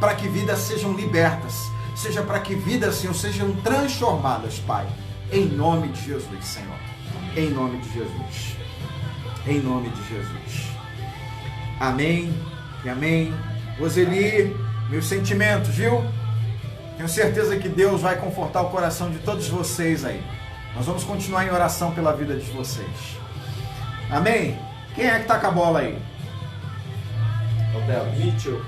para que vidas sejam libertas, seja para que vidas, Senhor, sejam transformadas, Pai. Em nome de Jesus, Senhor. Em nome de Jesus. Em nome de Jesus. Amém e amém. Roseli, meus sentimentos, viu? Tenho certeza que Deus vai confortar o coração de todos vocês aí. Nós vamos continuar em oração pela vida de vocês. Amém? Quem é que tá com a bola aí? É o Telos. Mitchell.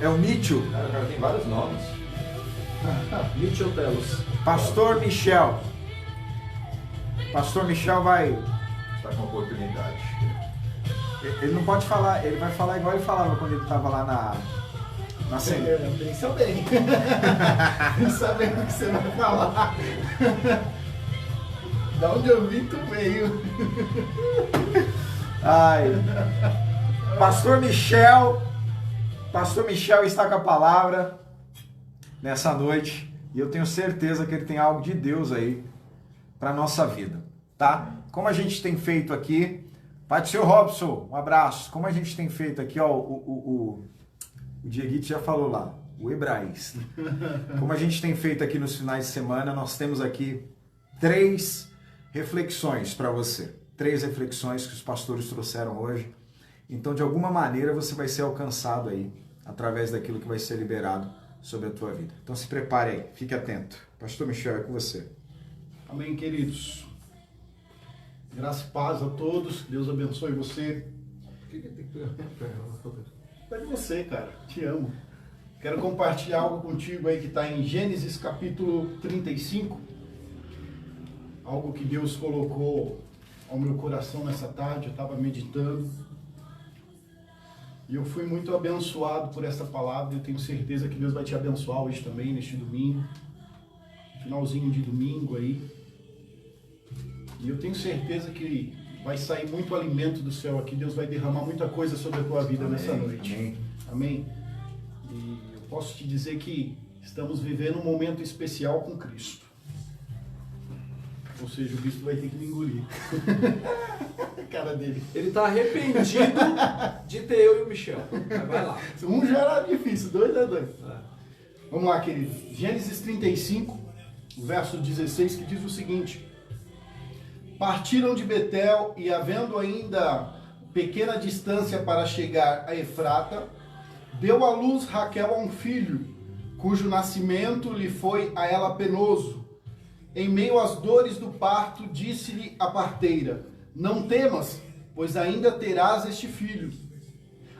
É o Mitchell. Cara, tem vários nomes. Mitchell Telos. Pastor Michel. Pastor Michel vai... Está com oportunidade. Ele não pode falar, ele vai falar igual ele falava quando ele estava lá na Assembleia. Pensa bem. Pensa bem o que você vai falar. Da onde eu vi, tu veio. Ai. Pastor Michel está com a palavra nessa noite e eu tenho certeza que ele tem algo de Deus aí para nossa vida, tá? Como a gente tem feito aqui, Pai do Senhor Robson, um abraço. Como a gente tem feito aqui, ó, o Dieguito já falou lá, o Hebraís. Como a gente tem feito aqui nos finais de semana, nós temos aqui 3 reflexões para você. 3 reflexões que os pastores trouxeram hoje. Então, de alguma maneira, você vai ser alcançado aí, através daquilo que vai ser liberado sobre a tua vida. Então, se prepare aí, fique atento. Pastor Michel, é com você. Amém, queridos. Graça e paz a todos. Deus abençoe você. É de você, cara. Te amo. Quero compartilhar algo contigo aí que está em Gênesis capítulo 35. Algo que Deus colocou ao meu coração nessa tarde. Eu estava meditando. E eu fui muito abençoado por essa palavra. Eu tenho certeza que Deus vai te abençoar hoje também, neste domingo. Finalzinho de domingo aí. E eu tenho certeza que vai sair muito alimento do céu aqui. Deus vai derramar muita coisa sobre a tua vida nessa noite. Amém. Amém? E eu posso te dizer que estamos vivendo um momento especial com Cristo. Ou seja, o Cristo vai ter que me engolir. A cara dele. Ele tá arrependido de ter eu e o Michel. Mas vai lá. Um já era difícil, 2 é 2. É. Vamos lá, querido. Gênesis 35, o verso 16, que diz o seguinte: partiram de Betel e, havendo ainda pequena distância para chegar a Efrata, deu à luz Raquel a um filho, cujo nascimento lhe foi a ela penoso. Em meio às dores do parto, disse-lhe a parteira: não temas, pois ainda terás este filho.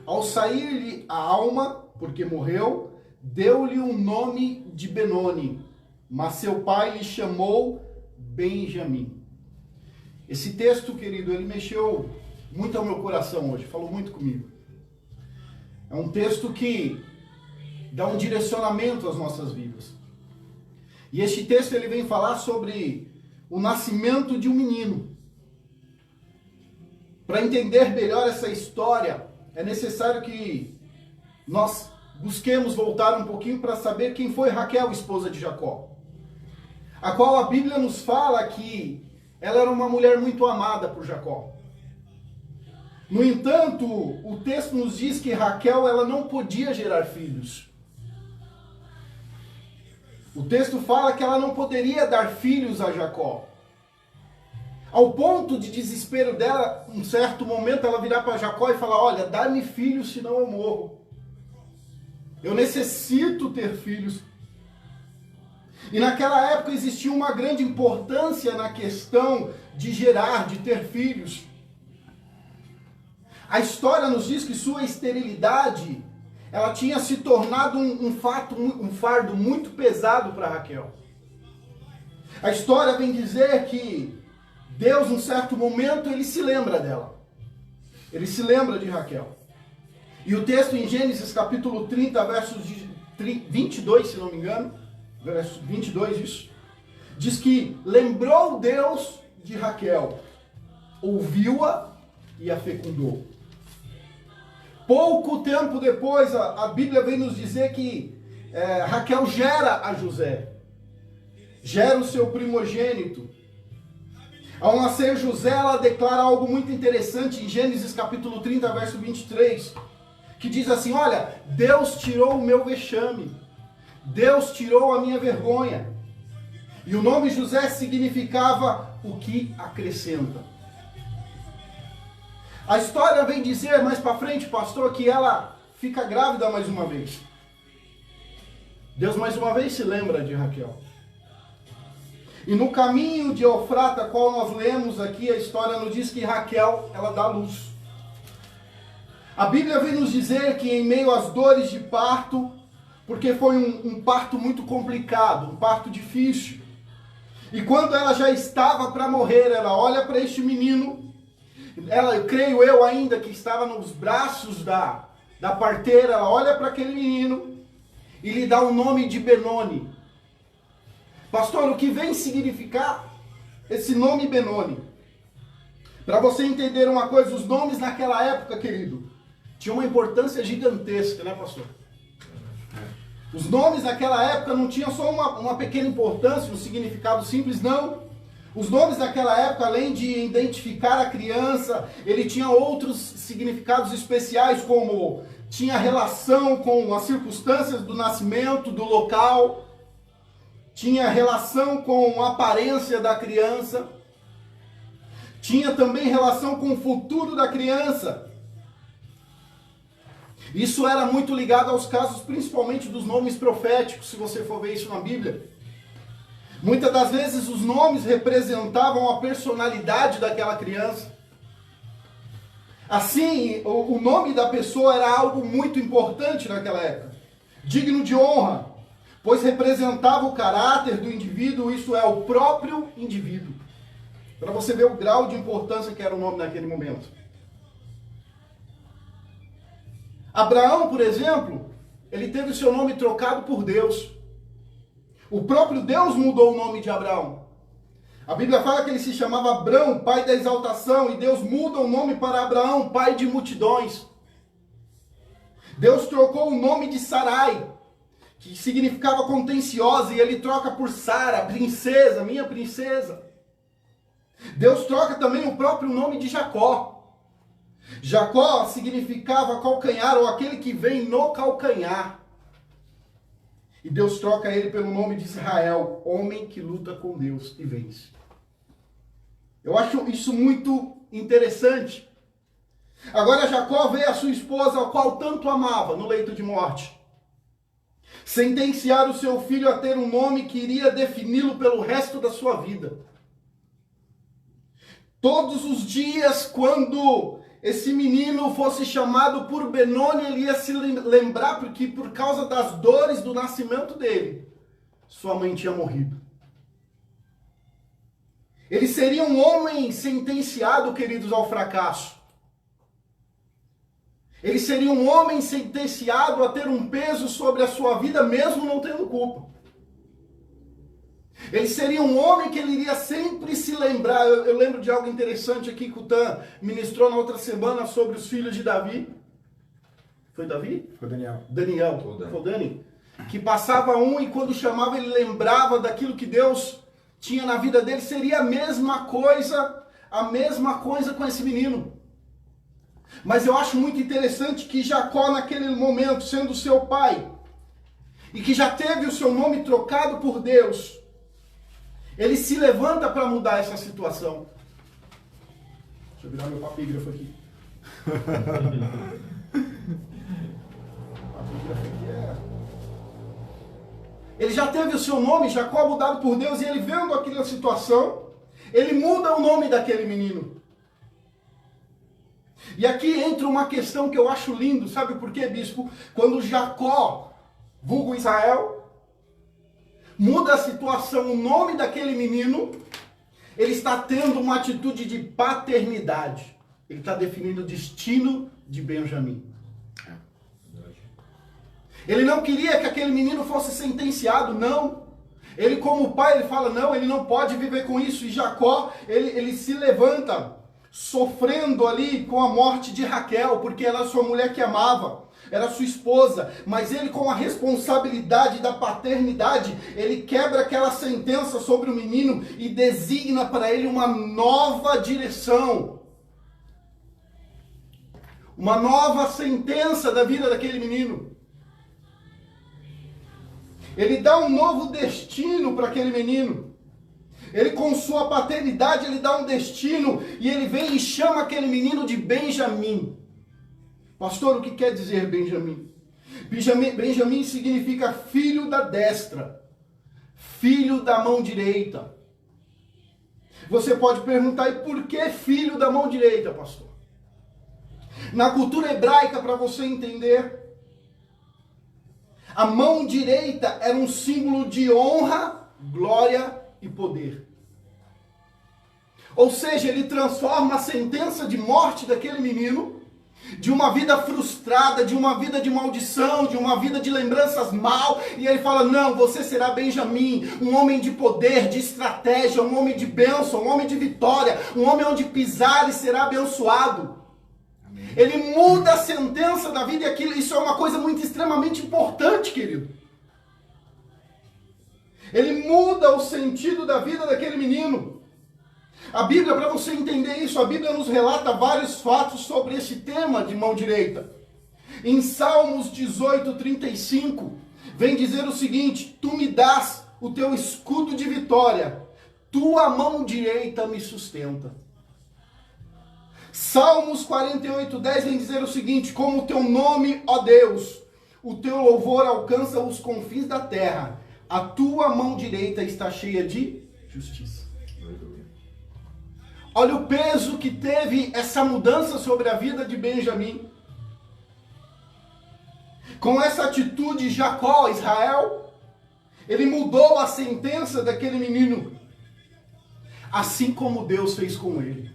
Ao sair-lhe a alma, porque morreu, deu-lhe um nome de Benoni, mas seu pai lhe chamou Benjamim. Esse texto, querido, ele mexeu muito ao meu coração hoje, falou muito comigo. É um texto que dá um direcionamento às nossas vidas. E este texto ele vem falar sobre o nascimento de um menino. Para entender melhor essa história, é necessário que nós busquemos voltar um pouquinho para saber quem foi Raquel, esposa de Jacó. A qual a Bíblia nos fala que ela era uma mulher muito amada por Jacó. No entanto, o texto nos diz que Raquel ela não podia gerar filhos. O texto fala que ela não poderia dar filhos a Jacó. Ao ponto de desespero dela, um certo momento, ela virar para Jacó e falar: olha, dá-me filhos, senão eu morro. Eu necessito ter filhos. E naquela época existia uma grande importância na questão de gerar, de ter filhos. A história nos diz que sua esterilidade, ela tinha se tornado um fardo muito pesado para Raquel. A história vem dizer que Deus, num certo momento, ele se lembra dela. Ele se lembra de Raquel. E o texto em Gênesis capítulo 30, versos 22, se não me engano, verso 22, isso, diz que lembrou Deus de Raquel, ouviu-a e a fecundou. Pouco tempo depois, a Bíblia vem nos dizer que Raquel gera a José, gera o seu primogênito. Ao nascer José, ela declara algo muito interessante em Gênesis capítulo 30, verso 23, que diz assim: olha, Deus tirou o meu vexame, Deus tirou a minha vergonha. E o nome José significava o que acrescenta. A história vem dizer mais para frente, pastor, que ela fica grávida mais uma vez. Deus mais uma vez se lembra de Raquel. E no caminho de Eufrata, qual nós lemos aqui, a história nos diz que Raquel, ela dá luz. A Bíblia vem nos dizer que em meio às dores de parto, porque foi um parto muito complicado, um parto difícil, e quando ela já estava para morrer, ela olha para este menino, ela, creio eu ainda que estava nos braços da parteira, ela olha para aquele menino e lhe dá o nome de Benoni. Pastor, o que vem significar esse nome Benoni? Para você entender uma coisa, os nomes naquela época, querido, tinham uma importância gigantesca, né, pastor? Os nomes naquela época não tinham só uma pequena importância, um significado simples, não. Os nomes naquela época, além de identificar a criança, ele tinha outros significados especiais, como tinha relação com as circunstâncias do nascimento, do local, tinha relação com a aparência da criança, tinha também relação com o futuro da criança. Isso era muito ligado aos casos, principalmente dos nomes proféticos, se você for ver isso na Bíblia. Muitas das vezes os nomes representavam a personalidade daquela criança. Assim, o nome da pessoa era algo muito importante naquela época. Digno de honra, pois representava o caráter do indivíduo, isso é, o próprio indivíduo. Para você ver o grau de importância que era o nome naquele momento. Abraão, por exemplo, ele teve o seu nome trocado por Deus. O próprio Deus mudou o nome de Abraão. A Bíblia fala que ele se chamava Abrão, pai da exaltação, e Deus muda o nome para Abraão, pai de multidões. Deus trocou o nome de Sarai, que significava contenciosa, e ele troca por Sara, princesa, minha princesa. Deus troca também o próprio nome de Jacó. Jacó significava calcanhar, ou aquele que vem no calcanhar. E Deus troca ele pelo nome de Israel, homem que luta com Deus e vence. Eu acho isso muito interessante. Agora Jacó vê a sua esposa, a qual tanto amava, no leito de morte. Sentenciar o seu filho a ter um nome que iria defini-lo pelo resto da sua vida. Todos os dias, quando esse menino fosse chamado por Benoni, ele ia se lembrar, porque por causa das dores do nascimento dele, sua mãe tinha morrido. Ele seria um homem sentenciado, queridos, ao fracasso. Ele seria um homem sentenciado a ter um peso sobre a sua vida, mesmo não tendo culpa. Ele seria um homem que ele iria sempre se lembrar. Eu lembro de algo interessante aqui que o Tan ministrou na outra semana sobre os filhos de Davi. Foi Davi? Foi Daniel. Daniel. Foi Foi Dani. Que passava um e quando chamava ele lembrava daquilo que Deus tinha na vida dele. Seria a mesma coisa com esse menino. Mas eu acho muito interessante que Jacó, naquele momento, sendo seu pai, e que já teve o seu nome trocado por Deus, ele se levanta para mudar essa situação. Deixa eu virar meu papígrafo aqui. Ele já teve o seu nome, Jacó, mudado por Deus, e ele vendo aquela situação, ele muda o nome daquele menino. E aqui entra uma questão que eu acho lindo, sabe por quê, bispo? Quando Jacó, vulgo Israel, muda a situação, o nome daquele menino, ele está tendo uma atitude de paternidade. Ele está definindo o destino de Benjamim. Ele não queria que aquele menino fosse sentenciado, não. Ele como pai, ele fala, não, ele não pode viver com isso. E Jacó, ele se levanta, sofrendo ali com a morte de Raquel, porque ela era sua mulher que amava, era sua esposa, mas ele com a responsabilidade da paternidade, ele quebra aquela sentença sobre o menino e designa para ele uma nova direção. uma nova sentença da vida daquele menino. Ele dá um novo destino para aquele menino. Ele, com sua paternidade, ele dá um destino e ele vem e chama aquele menino de Benjamim. Pastor, o que quer dizer Benjamim? Benjamim significa filho da destra, filho da mão direita. Você pode perguntar, e por que filho da mão direita, pastor? Na cultura hebraica, para você entender, a mão direita era um símbolo de honra, glória e poder. Ou seja, ele transforma a sentença de morte daquele menino, de uma vida frustrada, de uma vida de maldição, de uma vida de lembranças mal, e ele fala, não, você será Benjamim, um homem de poder, de estratégia, um homem de bênção, um homem de vitória, um homem onde pisar e será abençoado. Amém. Ele muda a sentença da vida, e isso é uma coisa muito extremamente importante, querido. Ele muda o sentido da vida daquele menino. A Bíblia, para você entender isso, a Bíblia nos relata vários fatos sobre esse tema de mão direita. Em Salmos 18:35, vem dizer o seguinte: tu me dás o teu escudo de vitória, tua mão direita me sustenta. Salmos 48:10 vem dizer o seguinte: como o teu nome, ó Deus, o teu louvor alcança os confins da terra, a tua mão direita está cheia de justiça. Olha o peso que teve essa mudança sobre a vida de Benjamim. Com essa atitude, Jacó, Israel, ele mudou a sentença daquele menino, assim como Deus fez com ele.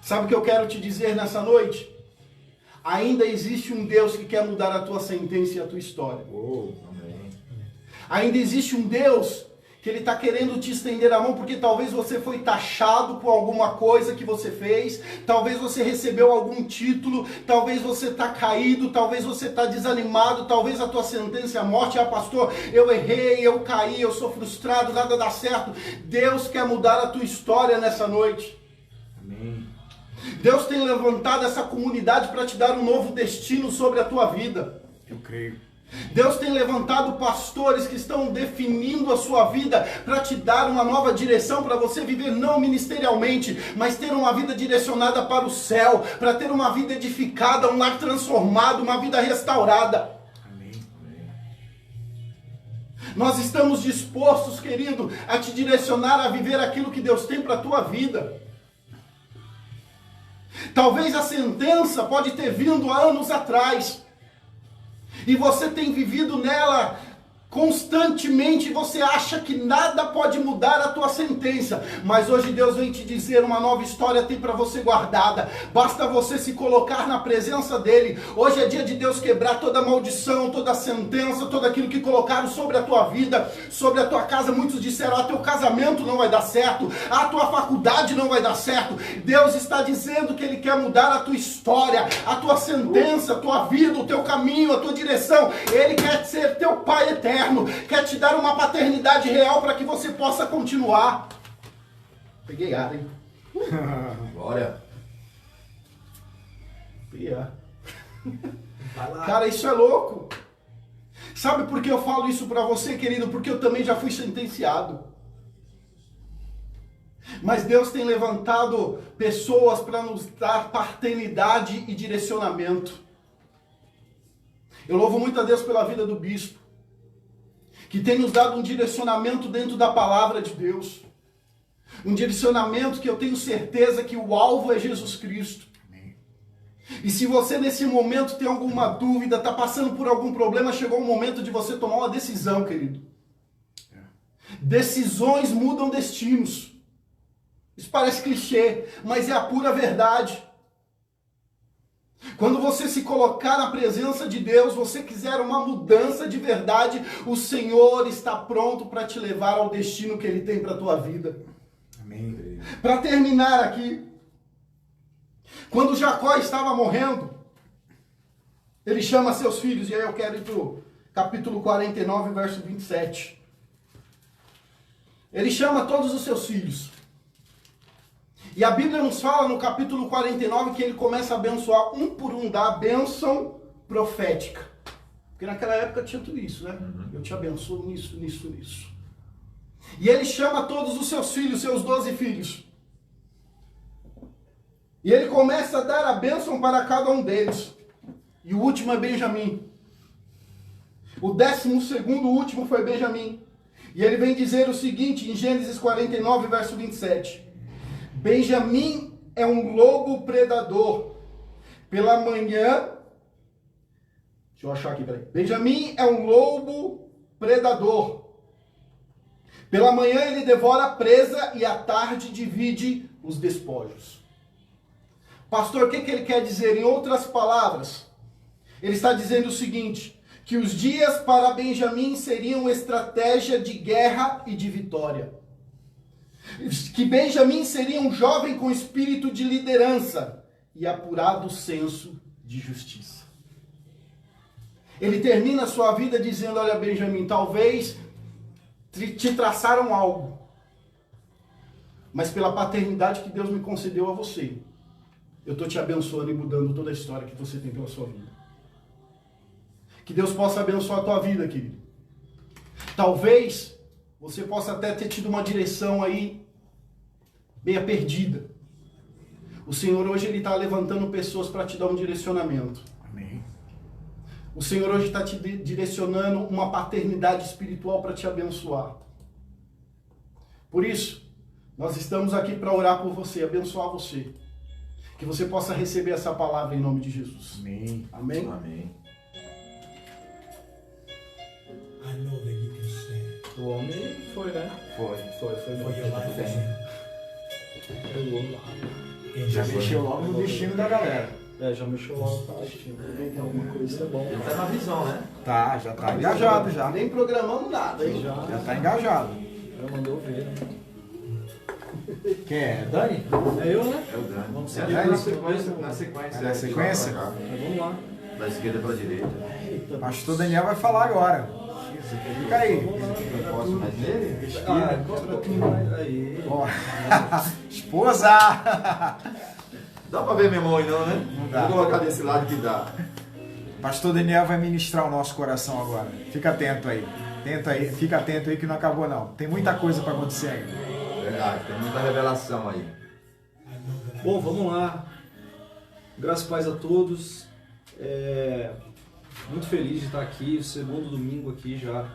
Sabe o que eu quero te dizer nessa noite? Ainda existe um Deus que quer mudar a tua sentença e a tua história. Amém. Ainda existe um Deus que Ele está querendo te estender a mão, porque talvez você foi taxado por alguma coisa que você fez, talvez você recebeu algum título, talvez você está caído, talvez você está desanimado, talvez a tua sentença é a morte. Pastor, eu errei, eu caí, eu sou frustrado, nada dá certo. Deus quer mudar a tua história nessa noite. Amém. Deus tem levantado essa comunidade para te dar um novo destino sobre a tua vida. Eu creio. Deus tem levantado pastores que estão definindo a sua vida para te dar uma nova direção, para você viver não ministerialmente, mas ter uma vida direcionada para o céu, para ter uma vida edificada, um lar transformado, uma vida restaurada. Amém. Nós estamos dispostos, querido, a te direcionar a viver aquilo que Deus tem para a tua vida. Talvez a sentença pode ter vindo há anos atrás, e você tem vivido nela constantemente, você acha que nada pode mudar a tua sentença, mas hoje Deus vem te dizer, uma nova história tem para você guardada, basta você se colocar na presença dEle. Hoje é dia de Deus quebrar toda maldição, toda sentença, tudo aquilo que colocaram sobre a tua vida, sobre a tua casa. Muitos disseram, teu casamento não vai dar certo, a tua faculdade não vai dar certo. Deus está dizendo que Ele quer mudar a tua história, a tua sentença, a tua vida, o teu caminho, a tua direção. Ele quer ser teu Pai eterno, quer te dar uma paternidade real para que você possa continuar. Peguei ar, hein? Glória. Peguei ar. Vai lá. Cara, isso é louco. Sabe por que eu falo isso para você, querido? Porque eu também já fui sentenciado. Mas Deus tem levantado pessoas para nos dar paternidade e direcionamento. Eu louvo muito a Deus pela vida do bispo, que tem nos dado um direcionamento dentro da palavra de Deus. Um direcionamento que eu tenho certeza que o alvo é Jesus Cristo. Amém. E se você nesse momento tem alguma dúvida, está passando por algum problema, chegou o momento de você tomar uma decisão, querido. Decisões mudam destinos. Isso parece clichê, mas é a pura verdade. Quando você se colocar na presença de Deus, você quiser uma mudança de verdade, o Senhor está pronto para te levar ao destino que Ele tem para a tua vida. Amém. Para terminar aqui, quando Jacó estava morrendo, ele chama seus filhos, e aí eu quero ir para o capítulo 49, verso 27. Ele chama todos os seus filhos. E a Bíblia nos fala no capítulo 49 que ele começa a abençoar um por um, da bênção profética. Porque naquela época tinha tudo isso, né? Eu te abençoo nisso, nisso, nisso. E ele chama todos os seus filhos, seus 12 filhos. E ele começa a dar a bênção para cada um deles. E o último é Benjamim. O 12º último foi Benjamim. E ele vem dizer o seguinte, em Gênesis 49, verso 27. Benjamim é um lobo predador. Pela manhã... Deixa eu achar aqui, peraí. Benjamim é um lobo predador. Pela manhã ele devora a presa e à tarde divide os despojos. Pastor, o que ele quer dizer? Em outras palavras, ele está dizendo o seguinte, que os dias para Benjamim seriam estratégia de guerra e de vitória. Que Benjamim seria um jovem com espírito de liderança e apurado senso de justiça. Ele termina a sua vida dizendo, olha Benjamim, talvez te traçaram algo, mas pela paternidade que Deus me concedeu a você, eu estou te abençoando e mudando toda a história que você tem pela sua vida. Que Deus possa abençoar a tua vida, querido. Talvez você possa até ter tido uma direção aí meia perdida. O Senhor hoje ele está levantando pessoas para te dar um direcionamento. Amém. O Senhor hoje está te direcionando uma paternidade espiritual para te abençoar. Por isso, nós estamos aqui para orar por você, abençoar você. Que você possa receber essa palavra em nome de Jesus. Amém. Amém? Amém. I know that you can stand. O homem foi, né? Foi. Foi For your bom. life is Pegou. in Já Jesus' mexeu name. logo no destino da galera. Já mexeu logo com o destino. Tem alguma coisa, isso é bom. Ele tá na visão, né? Tá, já tá engajado já. Nem programamos nada, hein? Já tá engajado. Já mandou ver, né? Quem é? Dani? É eu, né? É o Dani. Vamos É, seguir na na sequência. sequência. Na sequência. Na sequência? De lá pra cá. Mas vamos lá. Da esquerda pra direita. O pastor Daniel vai falar agora. Fica aí. Eu posso mais nele? Encosta um pouquinho mais. Aí. Ó. Esposa! Dá pra ver minha mão aí não, né? Não dá. Vou colocar desse lado que dá. Pastor Daniel vai ministrar o nosso coração agora. Fica atento aí. Fica atento aí que não acabou não. Tem muita coisa para acontecer ainda. Verdade, tem muita revelação aí. Bom, vamos lá. Graças e paz a todos. Muito feliz de estar aqui, o segundo domingo aqui já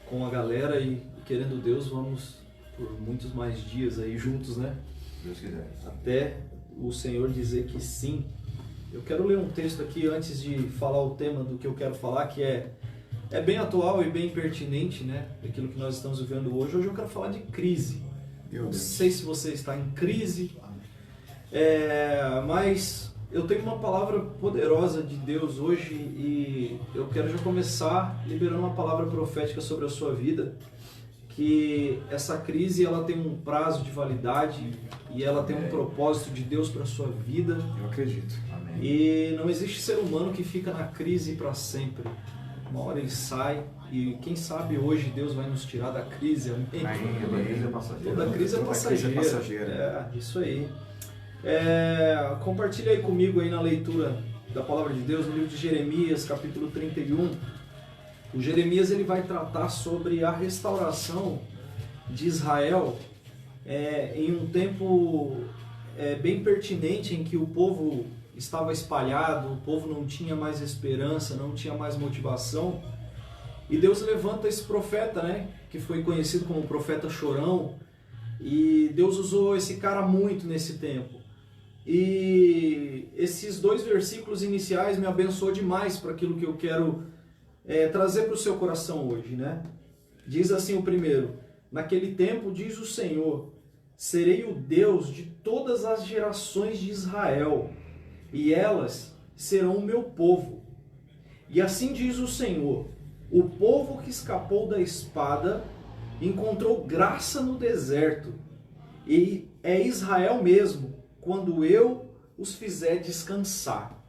com a galera e querendo Deus, vamos por muitos mais dias aí juntos, né? Deus quiser. Até o Senhor dizer que sim. Eu quero ler um texto aqui antes de falar o tema do que eu quero falar, que é bem atual e bem pertinente, né? Daquilo que nós estamos vivendo hoje. Hoje eu quero falar de crise. Não sei se você está em crise, mas eu tenho uma palavra poderosa de Deus hoje e eu quero já começar liberando uma palavra profética sobre a sua vida, que essa crise ela tem um prazo de validade e ela tem um propósito de Deus para a sua vida. Eu acredito. Amém. E não existe ser humano que fica na crise para sempre. Uma hora ele sai e quem sabe hoje Deus vai nos tirar da crise. Amém? Toda crise é passageira. Toda crise é Toda passageira. crise é passageira. Isso aí. Compartilha aí comigo aí na leitura da palavra de Deus no livro de Jeremias, capítulo 31. O Jeremias ele vai tratar sobre a restauração de Israel em um tempo bem pertinente em que o povo estava espalhado, o povo não tinha mais esperança, não tinha mais motivação. E Deus levanta esse profeta, né, que foi conhecido como o profeta chorão, e Deus usou esse cara muito nesse tempo. E esses 2 versículos iniciais me abençoou demais para aquilo que eu quero trazer para o seu coração hoje, né? Diz assim o primeiro: naquele tempo, diz o Senhor, serei o Deus de todas as gerações de Israel, e elas serão o meu povo. E assim diz o Senhor, o povo que escapou da espada encontrou graça no deserto, e é Israel mesmo, quando eu os fizer descansar.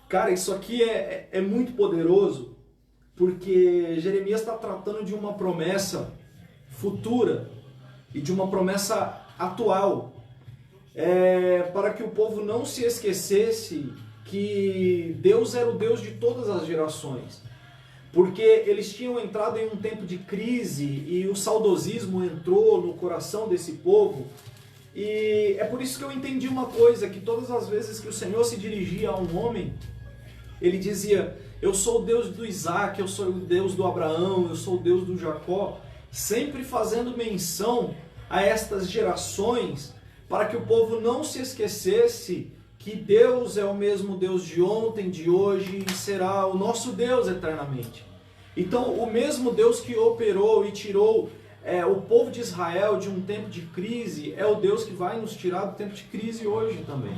Cara, isso aqui é muito poderoso, porque Jeremias está tratando de uma promessa futura e de uma promessa atual. para que o povo não se esquecesse que Deus era o Deus de todas as gerações. Porque eles tinham entrado em um tempo de crise e o saudosismo entrou no coração desse povo. E é por isso que eu entendi uma coisa, que todas as vezes que o Senhor se dirigia a um homem, ele dizia: eu sou o Deus do Isaac, eu sou o Deus do Abraão, eu sou o Deus do Jacó, sempre fazendo menção a estas gerações, para que o povo não se esquecesse que Deus é o mesmo Deus de ontem, de hoje e será o nosso Deus eternamente. Então, o mesmo Deus que operou e tirou o povo de Israel de um tempo de crise é o Deus que vai nos tirar do tempo de crise hoje também.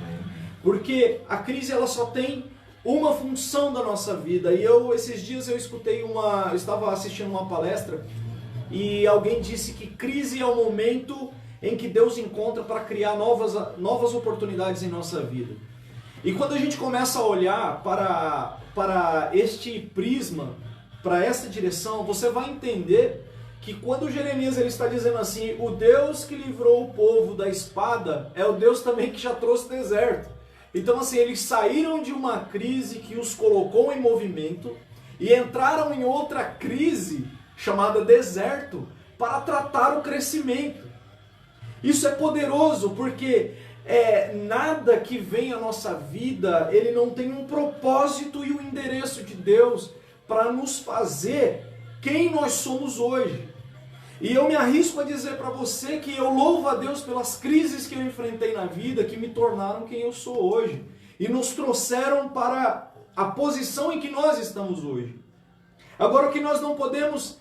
Porque a crise ela só tem uma função da nossa vida. E esses dias eu estava assistindo uma palestra e alguém disse que crise é o momento em que Deus encontra para criar novas oportunidades em nossa vida. E quando a gente começa a olhar para este prisma, para essa direção, você vai entender que quando Jeremias ele está dizendo assim, o Deus que livrou o povo da espada é o Deus também que já trouxe deserto. Então assim, eles saíram de uma crise que os colocou em movimento e entraram em outra crise chamada deserto para tratar o crescimento. Isso é poderoso porque nada que vem à nossa vida, ele não tem um propósito e um endereço de Deus para nos fazer quem nós somos hoje. E eu me arrisco a dizer para você que eu louvo a Deus pelas crises que eu enfrentei na vida, que me tornaram quem eu sou hoje. E nos trouxeram para a posição em que nós estamos hoje. Agora, o que nós não podemos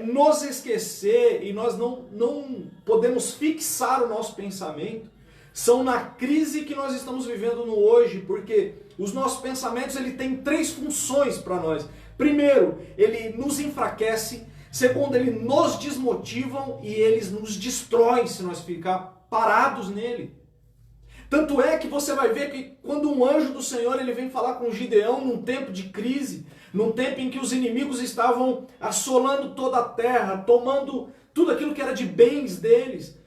nos esquecer e nós não podemos fixar o nosso pensamento são na crise que nós estamos vivendo no hoje, porque os nossos pensamentos ele tem 3 funções para nós. Primeiro, ele nos enfraquece. Segundo, ele nos desmotivam e eles nos destroem se nós ficar parados nele. Tanto é que você vai ver que quando um anjo do Senhor ele vem falar com Gideão num tempo de crise, num tempo em que os inimigos estavam assolando toda a terra, tomando tudo aquilo que era de bens deles,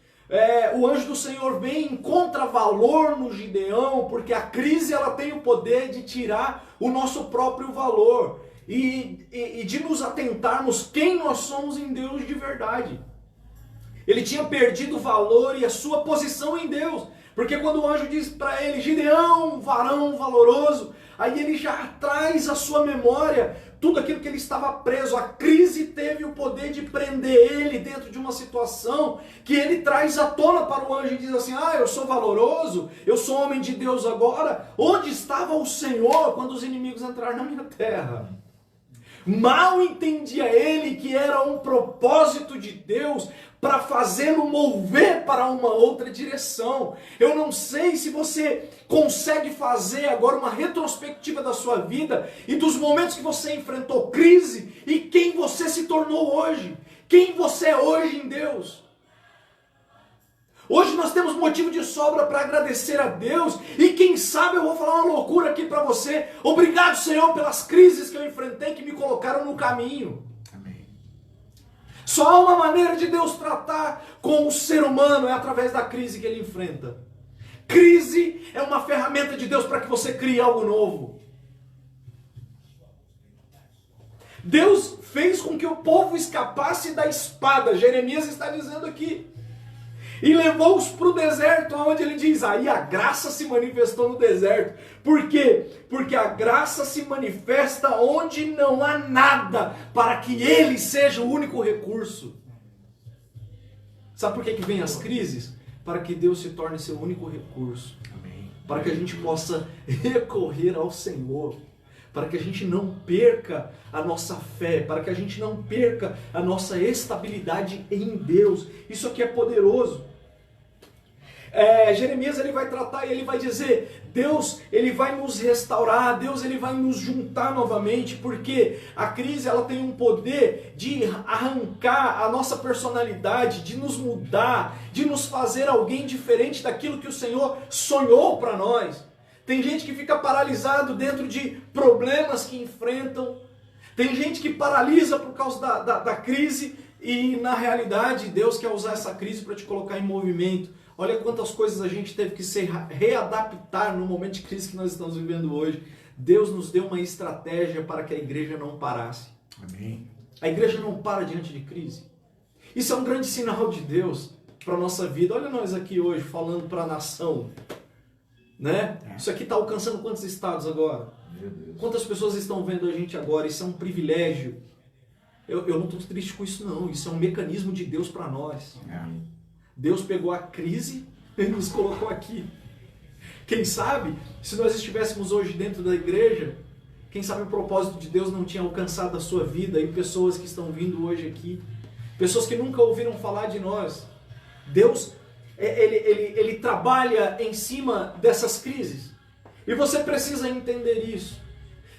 o anjo do Senhor vem e encontra valor no Gideão, porque a crise ela tem o poder de tirar o nosso próprio valor e de nos atentarmos quem nós somos em Deus de verdade. Ele tinha perdido o valor e a sua posição em Deus. Porque quando o anjo diz para ele, Gideão, varão valoroso, aí ele já traz à sua memória tudo aquilo que ele estava preso. A crise teve o poder de prender ele dentro de uma situação que ele traz à tona para o anjo e diz assim, eu sou valoroso, eu sou homem de Deus agora. Onde estava o Senhor quando os inimigos entraram na minha terra? Mal entendia ele que era um propósito de Deus para fazê-lo mover para uma outra direção. Eu não sei se você consegue fazer agora uma retrospectiva da sua vida e dos momentos que você enfrentou crise e quem você se tornou hoje. Quem você é hoje em Deus. Hoje nós temos motivo de sobra para agradecer a Deus e quem sabe eu vou falar uma loucura aqui para você. Obrigado, Senhor, pelas crises que eu enfrentei que me colocaram no caminho. Amém. Só há uma maneira de Deus tratar com o ser humano, é através da crise que ele enfrenta. Crise é uma ferramenta de Deus para que você crie algo novo. Deus fez com que o povo escapasse da espada. Jeremias está dizendo aqui. E levou-os para o deserto, onde ele diz, aí a graça se manifestou no deserto. Por quê? Porque a graça se manifesta onde não há nada, para que ele seja o único recurso. Sabe por que vem as crises? Para que Deus se torne seu único recurso. Amém. Para que a gente possa recorrer ao Senhor. Para que a gente não perca a nossa fé, para que a gente não perca a nossa estabilidade em Deus. Isso aqui é poderoso. Jeremias ele vai tratar e ele vai dizer, Deus ele vai nos restaurar, Deus ele vai nos juntar novamente, porque a crise ela tem um poder de arrancar a nossa personalidade, de nos mudar, de nos fazer alguém diferente daquilo que o Senhor sonhou para nós. Tem gente que fica paralisado dentro de problemas que enfrentam. Tem gente que paralisa por causa da crise. E na realidade Deus quer usar essa crise para te colocar em movimento. Olha quantas coisas a gente teve que se readaptar no momento de crise que nós estamos vivendo hoje. Deus nos deu uma estratégia para que a igreja não parasse. Amém. A igreja não para diante de crise. Isso é um grande sinal de Deus para a nossa vida. Olha nós aqui hoje falando para a nação. Né? Isso aqui está alcançando quantos estados agora? Meu Deus. Quantas pessoas estão vendo a gente agora? Isso é um privilégio. Eu não estou triste com isso não. Isso é um mecanismo de Deus para nós. Deus pegou a crise e nos colocou aqui. Quem sabe, se nós estivéssemos hoje dentro da igreja, quem sabe o propósito de Deus não tinha alcançado a sua vida e pessoas que estão vindo hoje aqui, pessoas que nunca ouviram falar de nós. Deus, ele trabalha em cima dessas crises. E você precisa entender isso.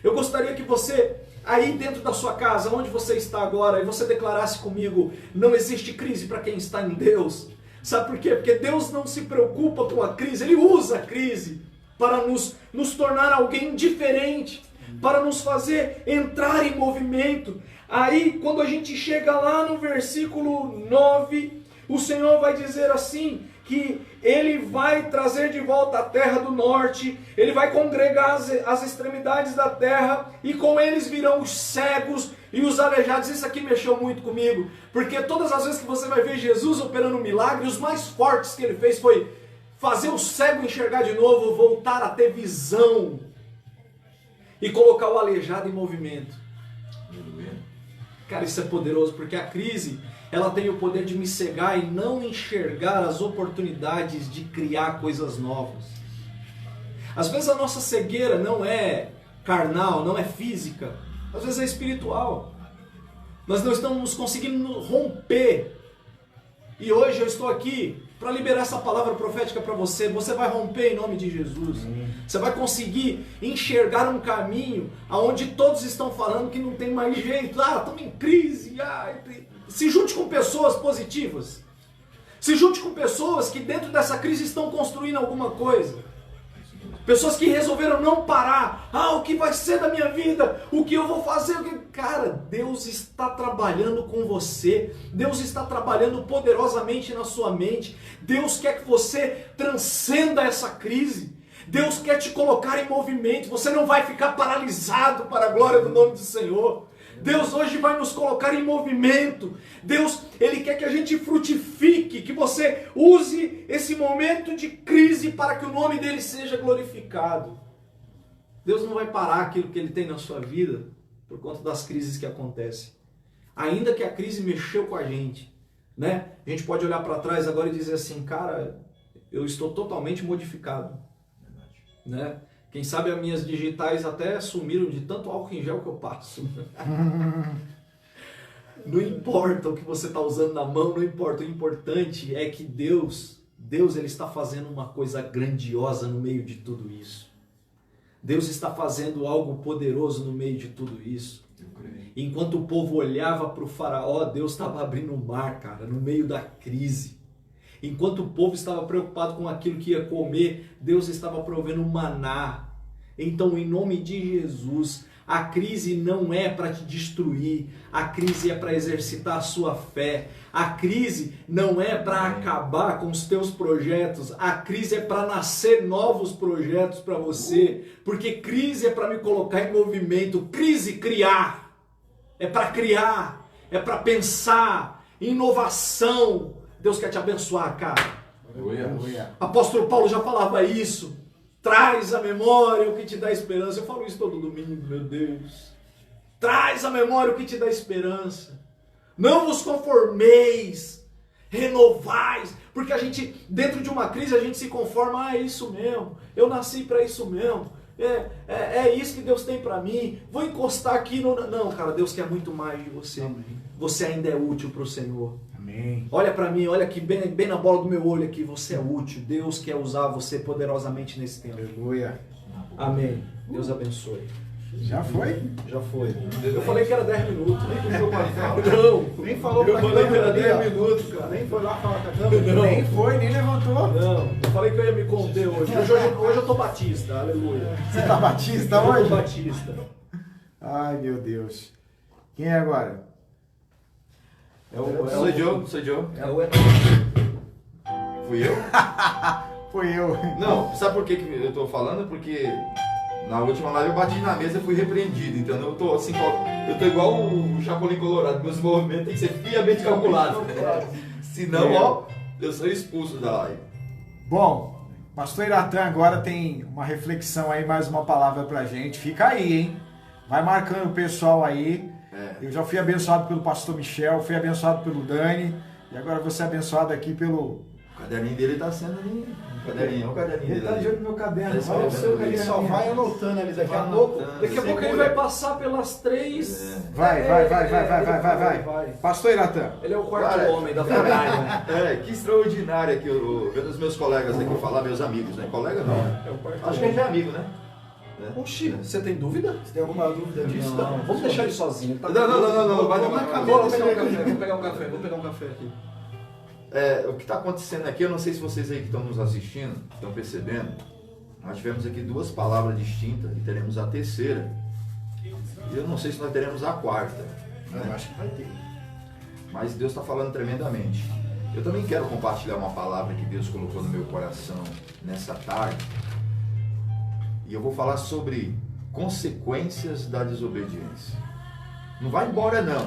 Eu gostaria que você, aí dentro da sua casa, onde você está agora, e você declarasse comigo, não existe crise para quem está em Deus. Sabe por quê? Porque Deus não se preocupa com a crise, Ele usa a crise para nos tornar alguém diferente, para nos fazer entrar em movimento. Aí, quando a gente chega lá no versículo 9, o Senhor vai dizer assim, que Ele vai trazer de volta a terra do norte, Ele vai congregar as extremidades da terra, e com eles virão os cegos e os aleijados. Isso aqui mexeu muito comigo, porque todas as vezes que você vai ver Jesus operando um milagre, os mais fortes que Ele fez foi fazer o cego enxergar de novo, voltar a ter visão, e colocar o aleijado em movimento. Cara, isso é poderoso, porque a crise, ela tem o poder de me cegar e não enxergar as oportunidades de criar coisas novas. Às vezes a nossa cegueira não é carnal, não é física, às vezes é espiritual. Nós não estamos conseguindo romper. E hoje eu estou aqui para liberar essa palavra profética para você. Você vai romper em nome de Jesus. Você vai conseguir enxergar um caminho onde todos estão falando que não tem mais jeito. Estamos em crise. Se junte com pessoas positivas. Se junte com pessoas que dentro dessa crise estão construindo alguma coisa. Pessoas que resolveram não parar. O que vai ser da minha vida? O que eu vou fazer? Cara, Deus está trabalhando com você. Deus está trabalhando poderosamente na sua mente. Deus quer que você transcenda essa crise. Deus quer te colocar em movimento. Você não vai ficar paralisado para a glória do nome do Senhor. Deus hoje vai nos colocar em movimento. Deus, Ele quer que a gente frutifique, que você use esse momento de crise para que o nome dEle seja glorificado. Deus não vai parar aquilo que Ele tem na sua vida por conta das crises que acontecem. Ainda que a crise mexeu com a gente, né? A gente pode olhar para trás agora e dizer assim, cara, eu estou totalmente modificado, né? Quem sabe as minhas digitais até sumiram de tanto álcool em gel que eu passo. Não importa o que você está usando na mão, não importa. O importante é que Deus Ele está fazendo uma coisa grandiosa no meio de tudo isso. Deus está fazendo algo poderoso no meio de tudo isso. Enquanto o povo olhava para o faraó, Deus estava abrindo o mar, cara, no meio da crise. Enquanto o povo estava preocupado com aquilo que ia comer, Deus estava provendo maná. Então, em nome de Jesus, a crise não é para te destruir, a crise é para exercitar a sua fé. A crise não é para acabar com os teus projetos, a crise é para nascer novos projetos para você, porque crise é para me colocar em movimento, crise criar, é para pensar, inovação. Deus quer te abençoar, cara. Apóstolo Paulo já falava isso. Traz à memória o que te dá esperança. Eu falo isso todo domingo, meu Deus. Traz à memória o que te dá esperança. Não vos conformeis, renovais. Porque a gente, dentro de uma crise, a gente se conforma. É isso mesmo, eu nasci para isso mesmo. É isso que Deus tem para mim. Vou encostar aqui no... Não, cara, Deus quer muito mais de você. Amém. Você ainda é útil para o Senhor. Amém. Olha para mim, olha aqui, bem na bola do meu olho aqui. Você é útil. Deus quer usar você poderosamente nesse tempo. Aleluia. Amém. Deus abençoe. Já foi? Já foi. Eu falei que era 10 minutos. Nem puxou pra fala. Não. Nem falou Eu pra falei que era câmera, 10 minutos, cara. Nem foi lá falar com a câmera. Não. Nem foi, nem levantou. Não. Eu falei que eu ia me conter hoje. Hoje eu tô batista. Aleluia. Você tá batista Eu hoje? tô batista. Ai, meu Deus. Quem é agora? Sou Joe. É o Fui eu? Foi eu. Não, sabe por que que eu tô falando? Porque na última live eu bati na mesa e fui repreendido, então eu tô assim, eu tô igual o Chapolin Colorado, meus movimentos têm que ser friamente calculados. Senão, ó, eu sou expulso da live. Bom, pastor Iratan agora tem uma reflexão aí, mais uma palavra pra gente. Fica aí, hein? Vai marcando o pessoal aí. Eu já fui abençoado pelo pastor Michel, fui abençoado pelo Dani, e agora vou ser abençoado aqui pelo... O caderninho dele tá sendo ali. O caderninho, olha o caderninho Ele dele tá de ali. olho no meu caderno. Tá Olha o seu escrevendo Ele caderno. só vai anotando ali daqui a Vai pouco. anotando. Daqui a pouco ele vai passar pelas 3. Vai. Pastor Iratan. Ele é o quarto Cara, homem da família. Que extraordinário aqui, vendo os meus colegas aqui falar, meus amigos, né? Colega não, né? É o quarto Acho que a gente é amigo, né? Oxi, você tem dúvida? Você tem alguma dúvida disso? Não, vamos deixar ele sozinho. Tá? Não, vai Vamos na na cabeça. Vou pegar um café aqui. O que está acontecendo aqui, eu não sei se vocês aí que estão nos assistindo, estão percebendo, nós tivemos aqui 2 palavras distintas e teremos a terceira. E eu não sei se nós teremos a quarta, Eu acho que vai ter. mas Deus está falando tremendamente. Eu também quero compartilhar uma palavra que Deus colocou no meu coração nessa tarde. E eu vou falar sobre consequências da desobediência. Não vai embora não.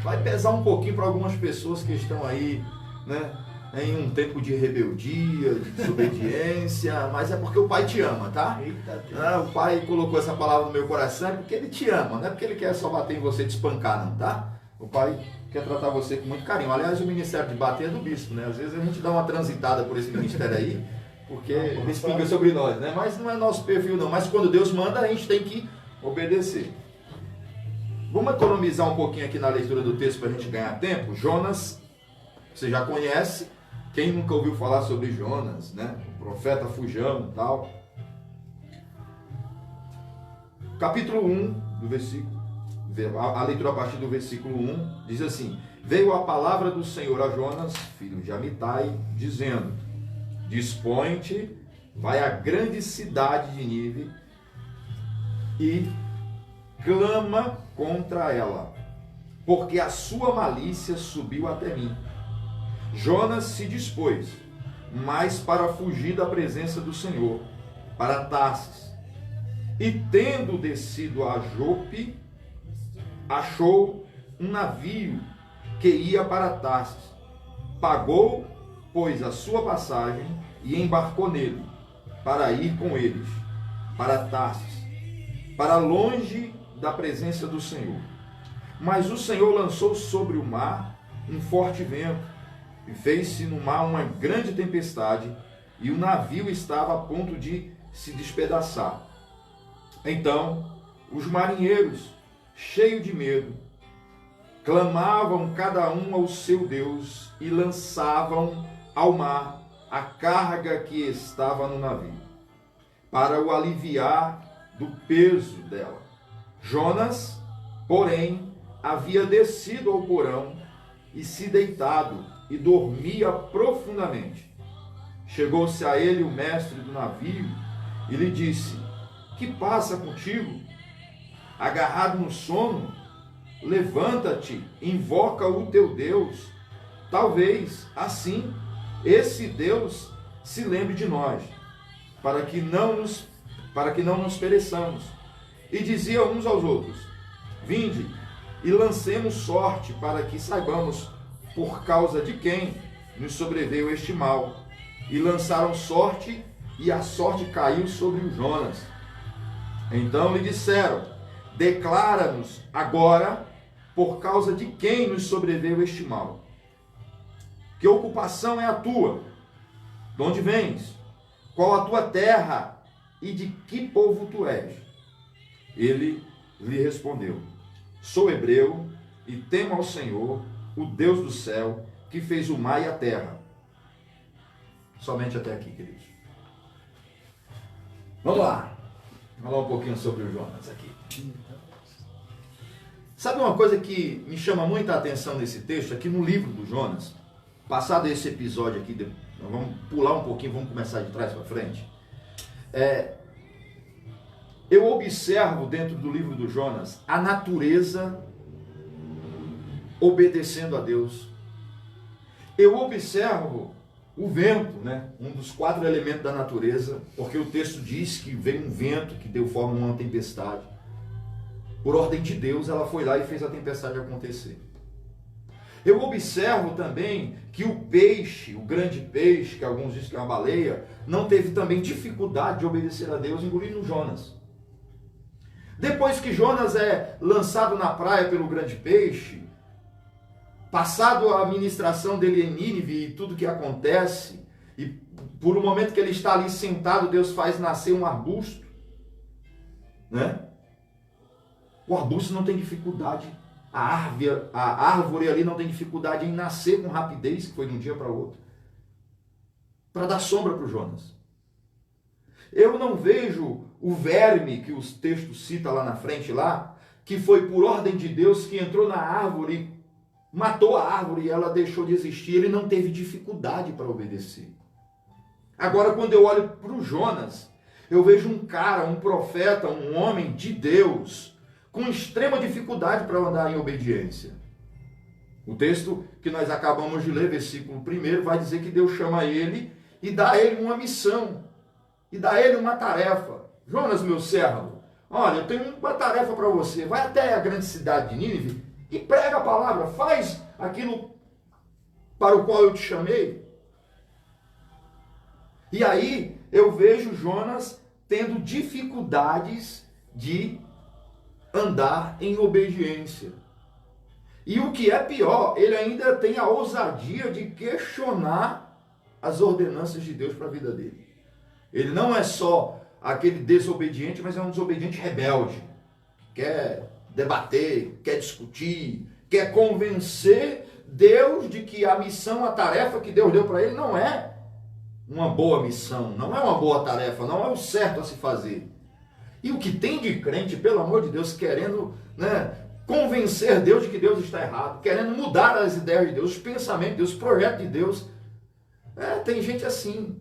Vai pesar um pouquinho para algumas pessoas que estão aí, né, em um tempo de rebeldia, de desobediência, mas é porque o Pai te ama, tá? Eita Deus. O Pai colocou essa palavra no meu coração é porque Ele te ama, não é porque Ele quer só bater em você e te espancar, não, tá? O Pai quer tratar você com muito carinho. Aliás, o ministério de bater é do bispo, né? Às vezes a gente dá uma transitada por esse ministério aí, porque ele espinga sobre nós, né? Mas não é nosso perfil, não. Mas quando Deus manda, a gente tem que obedecer. Vamos economizar um pouquinho aqui na leitura do texto para a gente ganhar tempo. Jonas, você já conhece. Quem nunca ouviu falar sobre Jonas, né? O profeta fujão e tal. Capítulo 1, do versículo, a leitura a partir do versículo 1, diz assim: Veio a palavra do Senhor a Jonas, filho de Amitai, dizendo: Dispõe-te, vai à grande cidade de Nínive e clama contra ela, porque a sua malícia subiu até mim. Jonas se dispôs, mas para fugir da presença do Senhor, para Tarsis. E tendo descido a Jope, achou um navio que ia para Tarsis. Pagou, pois, a sua passagem e embarcou nele, para ir com eles, para Tarsis, para longe da presença do Senhor. Mas o Senhor lançou sobre o mar um forte vento, e fez-se no mar uma grande tempestade, e o navio estava a ponto de se despedaçar. Então, os marinheiros, cheios de medo, clamavam cada um ao seu Deus e lançavam ao mar a carga que estava no navio, para o aliviar do peso dela. Jonas, porém, havia descido ao porão e se deitado e dormia profundamente. Chegou-se a ele o mestre do navio e lhe disse: Que passa contigo? Agarrado no sono, levanta-te, invoca o teu Deus. Talvez, assim, esse Deus se lembre de nós, para que não nos pereçamos. E dizia uns aos outros: Vinde e lancemos sorte, para que saibamos por causa de quem nos sobreveio este mal. E lançaram sorte, e a sorte caiu sobre o Jonas. Então lhe disseram: Declara-nos agora por causa de quem nos sobreveio este mal. Que ocupação é a tua? De onde vens? Qual a tua terra? E de que povo tu és? Ele lhe respondeu: Sou hebreu e temo ao Senhor, o Deus do céu, que fez o mar e a terra. Somente até aqui, queridos. Vamos lá. Vamos falar um pouquinho sobre o Jonas aqui. Sabe uma coisa que me chama muita atenção nesse texto? Aqui no livro do Jonas, passado esse episódio aqui, vamos pular um pouquinho, vamos começar de trás para frente. Eu observo dentro do livro do Jonas a natureza obedecendo a Deus. Eu observo o vento, né? Um dos 4 elementos da natureza, porque o texto diz que veio um vento que deu forma a uma tempestade. Por ordem de Deus, ela foi lá e fez a tempestade acontecer. Eu observo também que o peixe, o grande peixe, que alguns dizem que é uma baleia, não teve também dificuldade de obedecer a Deus, engolindo Jonas. Depois que Jonas é lançado na praia pelo grande peixe, passado a administração dele em Nínive e tudo que acontece, e por um momento que ele está ali sentado, Deus faz nascer um arbusto, né? O arbusto não tem dificuldade, a árvore ali não tem dificuldade em nascer com rapidez, que foi de um dia para o outro, para dar sombra para o Jonas. Eu não vejo o verme que os textos citam lá na frente, lá, que foi por ordem de Deus que entrou na árvore, matou a árvore e ela deixou de existir. Ele não teve dificuldade para obedecer. Agora, quando eu olho para o Jonas, eu vejo um cara, um profeta, um homem de Deus, com extrema dificuldade para andar em obediência. O texto que nós acabamos de ler, versículo 1, vai dizer que Deus chama ele e dá a ele uma missão, e dá a ele uma tarefa. Jonas, meu servo, olha, eu tenho uma tarefa para você. Vai até a grande cidade de Nínive e prega a palavra, faz aquilo para o qual eu te chamei. E aí eu vejo Jonas tendo dificuldades de andar em obediência. E o que é pior, ele ainda tem a ousadia de questionar as ordenanças de Deus para a vida dele. Ele não é só aquele desobediente, mas é um desobediente rebelde. Quer debater, quer discutir, quer convencer Deus de que a missão, a tarefa que Deus deu para ele não é uma boa missão, não é uma boa tarefa, não é o certo a se fazer. E o que tem de crente, pelo amor de Deus, querendo, né, convencer Deus de que Deus está errado, querendo mudar as ideias de Deus, os pensamentos de Deus, o projeto de Deus. Tem gente assim.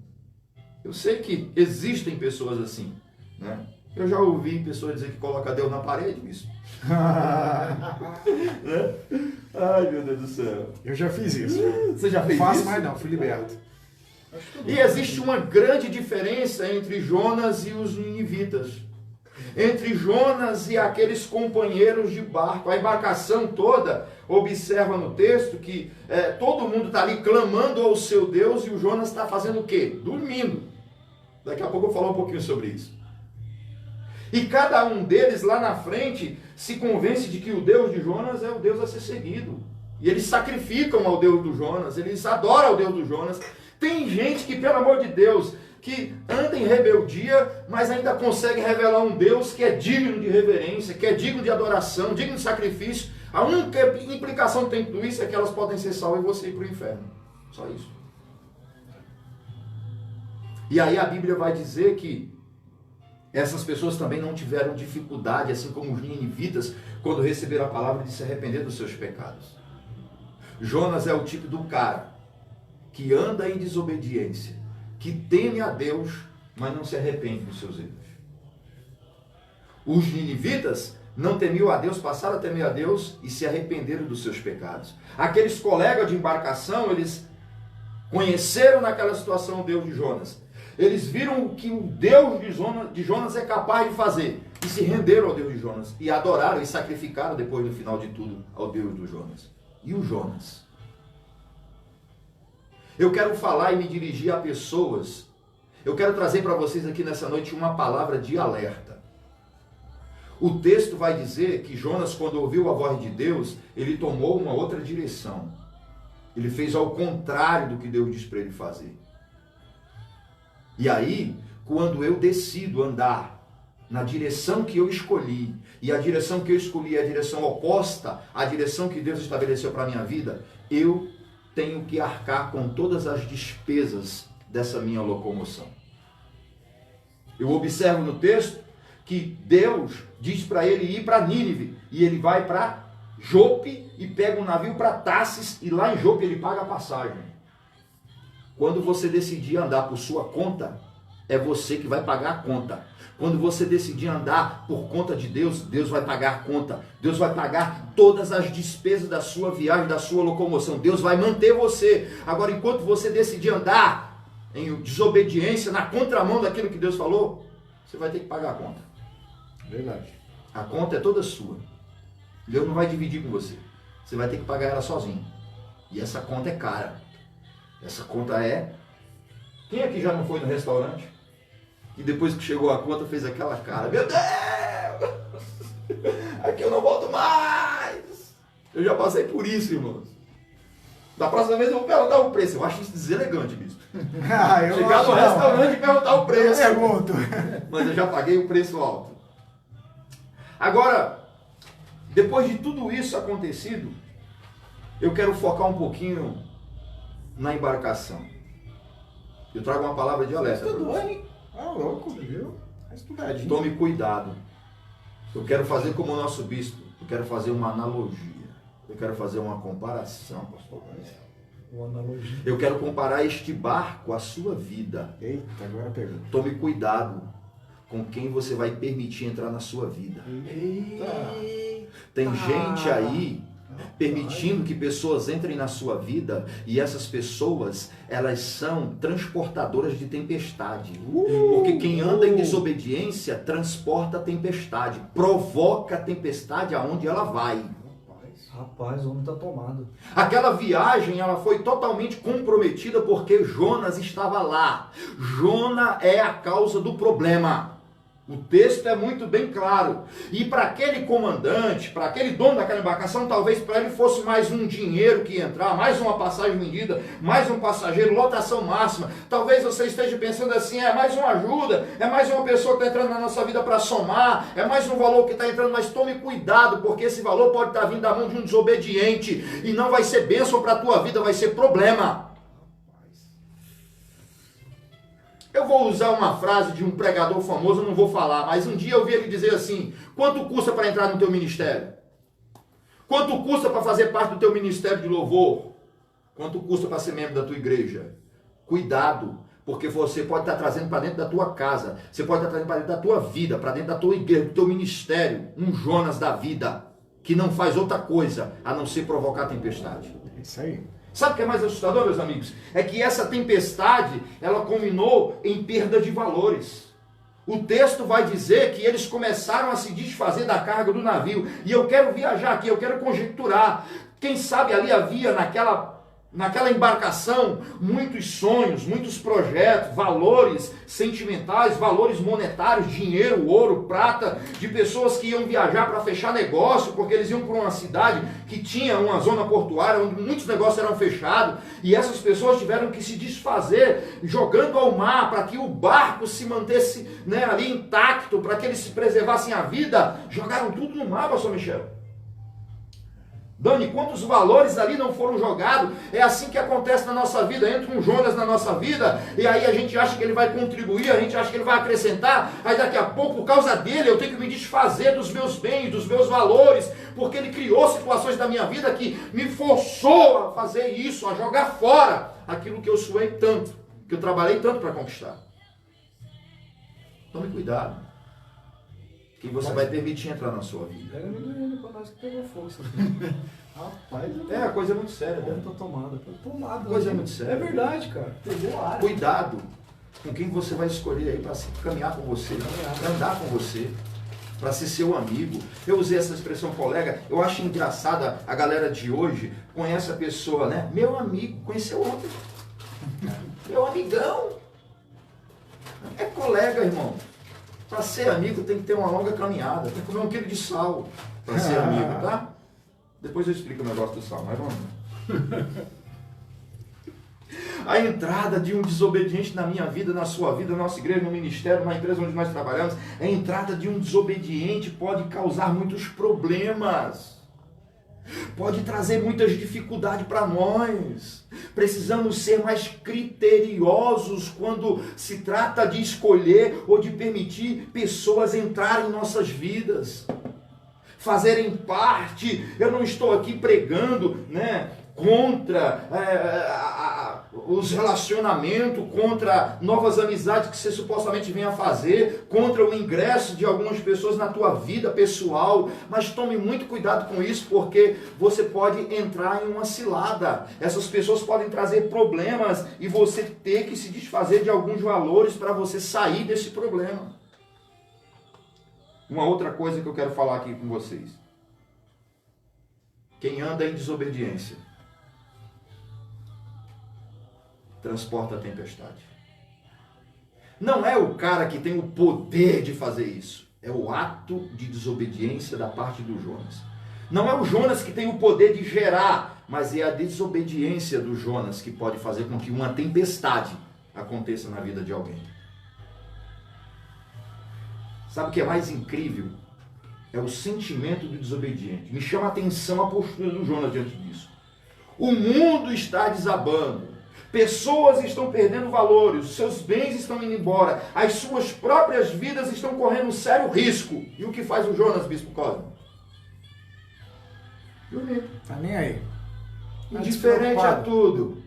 Eu sei que existem pessoas assim, né? Eu já ouvi pessoas dizer que coloca Deus na parede, isso. Né? Ai, meu Deus do céu. Eu já fiz isso. Você já fez Não faço isso? mais não, fui liberto. E existe uma grande diferença entre Jonas e os ninivitas. Entre Jonas e aqueles companheiros de barco. A embarcação toda, observa no texto que todo mundo está ali clamando ao seu Deus e o Jonas está fazendo o quê? Dormindo. Daqui a pouco eu vou falar um pouquinho sobre isso. E cada um deles lá na frente se convence de que o Deus de Jonas é o Deus a ser seguido. E eles sacrificam ao Deus do Jonas, eles adoram ao Deus do Jonas. Tem gente que, pelo amor de Deus, que anda em rebeldia, mas ainda consegue revelar um Deus que é digno de reverência, que é digno de adoração, digno de sacrifício. A única implicação que tem tudo isso é que elas podem ser salvas e você ir para o inferno. Só isso. E aí a Bíblia vai dizer que essas pessoas também não tiveram dificuldade, assim como os ninivitas, quando receberam a palavra de se arrepender dos seus pecados. Jonas é o tipo do cara que anda em desobediência, que teme a Deus, mas não se arrepende dos seus erros. Os ninivitas não temiam a Deus, passaram a temer a Deus e se arrependeram dos seus pecados. Aqueles colegas de embarcação, eles conheceram naquela situação o Deus de Jonas. Eles viram o que o Deus de Jonas é capaz de fazer e se renderam ao Deus de Jonas e adoraram e sacrificaram depois, no final de tudo, ao Deus do Jonas. E o Jonas? Eu quero falar e me dirigir a pessoas. Eu quero trazer para vocês aqui nessa noite uma palavra de alerta. O texto vai dizer que Jonas, quando ouviu a voz de Deus, ele tomou uma outra direção. Ele fez ao contrário do que Deus disse para ele fazer. E aí, quando eu decido andar na direção que eu escolhi, e a direção que eu escolhi é a direção oposta à direção que Deus estabeleceu para a minha vida, eu tenho que arcar com todas as despesas dessa minha locomoção. Eu observo no texto que Deus diz para ele ir para Nínive, e ele vai para Jope e pega um navio para Tarsis, e lá em Jope ele paga a passagem. Quando você decidir andar por sua conta, é você que vai pagar a conta. Quando você decidir andar por conta de Deus, Deus vai pagar a conta. Deus vai pagar todas as despesas da sua viagem, da sua locomoção. Deus vai manter você. Agora, enquanto você decidir andar em desobediência, na contramão daquilo que Deus falou, você vai ter que pagar a conta. Verdade. A conta é toda sua. Deus não vai dividir com você. Você vai ter que pagar ela sozinho. E essa conta é cara. Essa conta é... Quem aqui já não foi no restaurante? E depois que chegou a conta fez aquela cara, meu Deus, aqui eu não volto mais. Eu já passei por isso, irmãos. Da próxima vez eu vou perguntar o preço. Eu acho isso deselegante, bispo. Chegar no restaurante e perguntar o preço. Eu pergunto. Mas eu já paguei o preço alto. Agora, depois de tudo isso acontecido, eu quero focar um pouquinho na embarcação. Eu trago uma palavra de alerta. Estudou, hein? Ah, louco, viu? Tá estudadinho. Tome cuidado. Eu quero fazer como o nosso bispo. Eu quero fazer uma analogia. Eu quero fazer uma comparação, pastor. Uma analogia. Eu quero comparar este barco à sua vida. Eita, agora pegou. Tome cuidado com quem você vai permitir entrar na sua vida. Tem gente aí permitindo que pessoas entrem na sua vida e essas pessoas, elas são transportadoras de tempestade. Porque quem anda em desobediência transporta tempestade, provoca tempestade aonde ela vai. Rapaz, o homem tá tomado. Aquela viagem, ela foi totalmente comprometida porque Jonas estava lá. Jonas é a causa do problema. O texto é muito bem claro. E para aquele comandante, para aquele dono daquela embarcação, talvez para ele fosse mais um dinheiro que ia entrar, mais uma passagem vendida, mais um passageiro, lotação máxima. Talvez você esteja pensando assim, é mais uma ajuda, é mais uma pessoa que está entrando na nossa vida para somar, é mais um valor que está entrando, mas tome cuidado, porque esse valor pode estar vindo da mão de um desobediente e não vai ser bênção para a tua vida, vai ser problema. Eu vou usar uma frase de um pregador famoso, eu não vou falar, mas um dia eu vi ele dizer assim: quanto custa para entrar no teu ministério? Quanto custa para fazer parte do teu ministério de louvor? Quanto custa para ser membro da tua igreja? Cuidado, porque você pode estar trazendo para dentro da tua casa, você pode estar trazendo para dentro da tua vida, para dentro da tua igreja, do teu ministério, um Jonas da vida, que não faz outra coisa a não ser provocar tempestade. É isso aí. Sabe o que é mais assustador, meus amigos? É que essa tempestade, ela culminou em perda de valores. O texto vai dizer que eles começaram a se desfazer da carga do navio. E eu quero viajar aqui, eu quero conjecturar. Quem sabe ali havia naquela embarcação muitos sonhos, muitos projetos, valores sentimentais, valores monetários, dinheiro, ouro, prata, de pessoas que iam viajar para fechar negócio, porque eles iam para uma cidade que tinha uma zona portuária onde muitos negócios eram fechados, e essas pessoas tiveram que se desfazer jogando ao mar para que o barco se mantesse, né, ali intacto, para que eles se preservassem a vida. Jogaram tudo no mar, pastor Michel. Dani, quantos valores ali não foram jogados? É assim que acontece na nossa vida. Entra um Jonas na nossa vida, e aí a gente acha que ele vai contribuir, a gente acha que ele vai acrescentar, aí daqui a pouco, por causa dele, eu tenho que me desfazer dos meus bens, dos meus valores, porque ele criou situações da minha vida que me forçou a fazer isso, a jogar fora aquilo que eu suei tanto, que eu trabalhei tanto para conquistar. Tome cuidado. Que você vai permitir entrar na sua vida. Pega amendoim pra nós que pegou força. Rapaz, É, a coisa é muito séria, Eu né? tô tomado. Tô tomado. A coisa é muito séria. É verdade, cara. Pegou a área. Cuidado com quem você vai escolher aí para caminhar com você, para andar com você, para ser seu amigo. Eu usei essa expressão colega, eu acho engraçada a galera de hoje, conhece a pessoa, né? Meu amigo, conheceu ontem. Meu amigão. É colega, irmão. Para ser amigo tem que ter uma longa caminhada, tem que comer 1 quilo de sal para ser amigo, tá? Depois eu explico o negócio do sal, mas vamos lá. A entrada de um desobediente na minha vida, na sua vida, na nossa igreja, no ministério, na empresa onde nós trabalhamos, a entrada de um desobediente pode causar muitos problemas. Pode trazer muitas dificuldades para nós. Precisamos ser mais criteriosos quando se trata de escolher ou de permitir pessoas entrarem em nossas vidas, fazerem parte. Eu não estou aqui pregando, né, contra os relacionamentos, contra novas amizades que você supostamente vem a fazer, contra o ingresso de algumas pessoas na tua vida pessoal, mas tome muito cuidado com isso, porque você pode entrar em uma cilada. Essas pessoas podem trazer problemas e você ter que se desfazer de alguns valores para você sair desse problema. Uma outra coisa que eu quero falar aqui com vocês. Quem anda em desobediência transporta a tempestade. Não é o cara que tem o poder de fazer isso. É o ato de desobediência da parte do Jonas. Não é o Jonas que tem o poder de gerar, mas é a desobediência do Jonas que pode fazer com que uma tempestade aconteça na vida de alguém. Sabe o que é mais incrível? É o sentimento do desobediente. Me chama a atenção a postura do Jonas diante disso. O mundo está desabando. Pessoas estão perdendo valores, os seus bens estão indo embora, as suas próprias vidas estão correndo um sério risco. E o que faz o Jonas, Bispo Cosmo? Dormir. Tá nem aí. Tá Indiferente a despreocupado. tudo.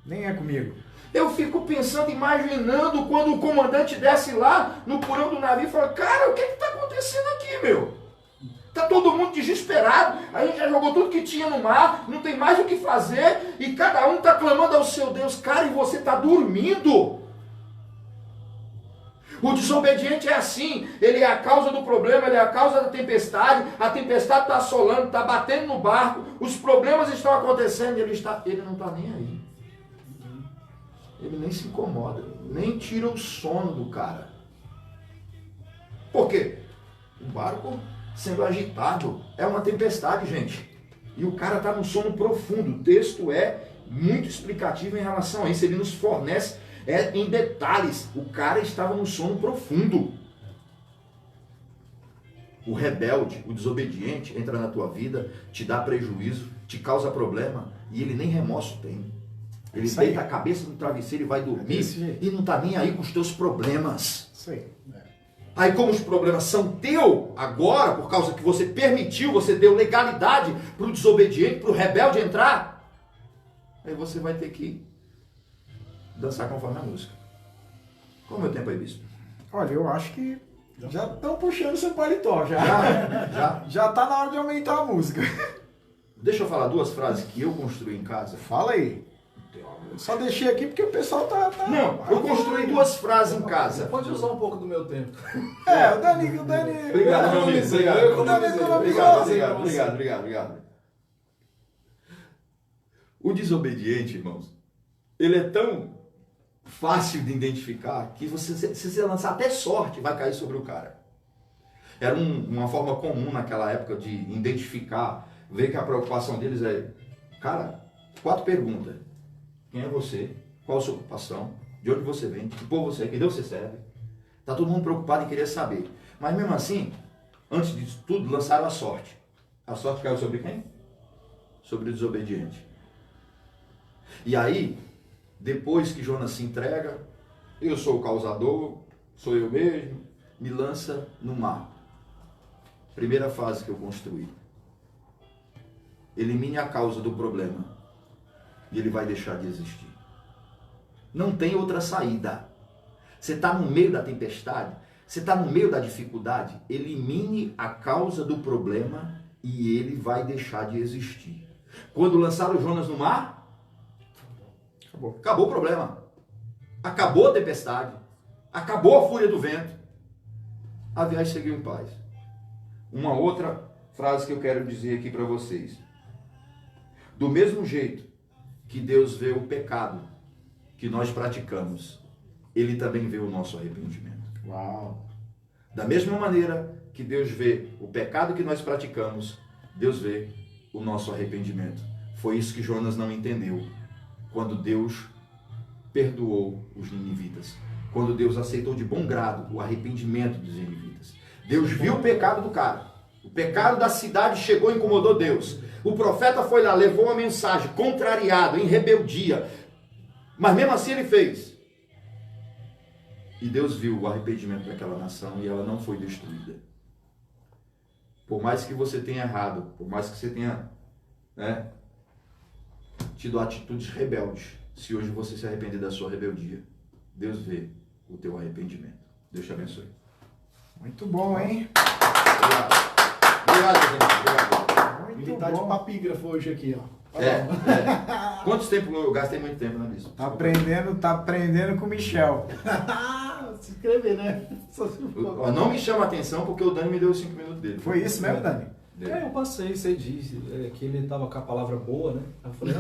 Nem é comigo. Eu fico pensando, imaginando quando o comandante desce lá no porão do navio e fala: cara, o que está acontecendo aqui, meu? Tá todo mundo desesperado, a gente já jogou tudo que tinha no mar, não tem mais o que fazer, e cada um está clamando ao seu Deus. Cara, e você está dormindo. O desobediente é assim, ele é a causa do problema, ele é a causa da tempestade, a tempestade está assolando, está batendo no barco, os problemas estão acontecendo, ele não está nem aí. Ele nem se incomoda, nem tira o sono do cara. Por quê? O barco sendo agitado é uma tempestade, gente. E o cara está num sono profundo. O texto é muito explicativo em relação a isso. Ele nos fornece em detalhes. O cara estava num sono profundo. O rebelde, o desobediente, entra na tua vida, te dá prejuízo, te causa problema e ele nem remorso tem. Ele deita a cabeça no travesseiro e vai dormir e não está nem aí com os teus problemas. Isso aí. Aí como os problemas são teu agora, por causa que você permitiu, você deu legalidade para o desobediente, para o rebelde entrar, aí você vai ter que dançar conforme a música. Qual é o meu tempo aí, bispo? Olha, eu acho que já estão puxando seu paletó. Já? Já tá na hora de aumentar a música. Deixa eu falar duas frases que eu construí em casa. Fala aí. Só deixei aqui porque o pessoal tá... Não, eu construí duas frases em casa. Pode usar um pouco do meu tempo. O Dani... Obrigado, meu amigo. Obrigado. O desobediente, irmãos, ele é tão fácil de identificar que se você lançar até sorte, vai cair sobre o cara. Era uma forma comum naquela época de identificar, ver que a preocupação deles é, cara, 4 perguntas. Quem é você? Qual a sua ocupação? De onde você vem? Que povo você é? Que Deus você serve? Está todo mundo preocupado em querer saber. Mas mesmo assim, antes de tudo, lançaram a sorte. A sorte caiu sobre quem? Sobre o desobediente. E aí, depois que Jonas se entrega, eu sou o causador, sou eu mesmo, me lança no mar. Primeira fase que eu construí. Elimine a causa do problema. E ele vai deixar de existir. Não tem outra saída. Você está no meio da tempestade, você está no meio da dificuldade, elimine a causa do problema e ele vai deixar de existir. Quando lançaram Jonas no mar, acabou o problema. Acabou a tempestade. Acabou a fúria do vento. A viagem seguiu em paz. Uma outra frase que eu quero dizer aqui para vocês. Do mesmo jeito que Deus vê o pecado que nós praticamos, Ele também vê o nosso arrependimento. Uau! Da mesma maneira que Deus vê o pecado que nós praticamos, Deus vê o nosso arrependimento. Foi isso que Jonas não entendeu quando Deus perdoou os ninivitas. Quando Deus aceitou de bom grado o arrependimento dos ninivitas. Deus viu o pecado do cara. O pecado da cidade chegou e incomodou Deus. O profeta foi lá, levou uma mensagem, contrariado, em rebeldia. Mas mesmo assim ele fez. E Deus viu o arrependimento daquela nação e ela não foi destruída. Por mais que você tenha errado, por mais que você tenha tido atitudes rebeldes, Se hoje você se arrepender da sua rebeldia, Deus vê o teu arrependimento. Deus te abençoe. Muito bom, hein? Obrigado. Obrigado, gente. Obrigado. Muito Ele tá de bom. papígrafo hoje aqui, ó. Quantos tempo eu gastei muito tempo na bispo? Tá aprendendo com o Michel. Se inscrever, né? Só se for. Ó, não me chama a atenção porque o Dani me deu os 5 minutos dele. Foi isso mesmo, Dani? Eu passei, você disse que ele tava com a palavra boa, né? Aí eu falei,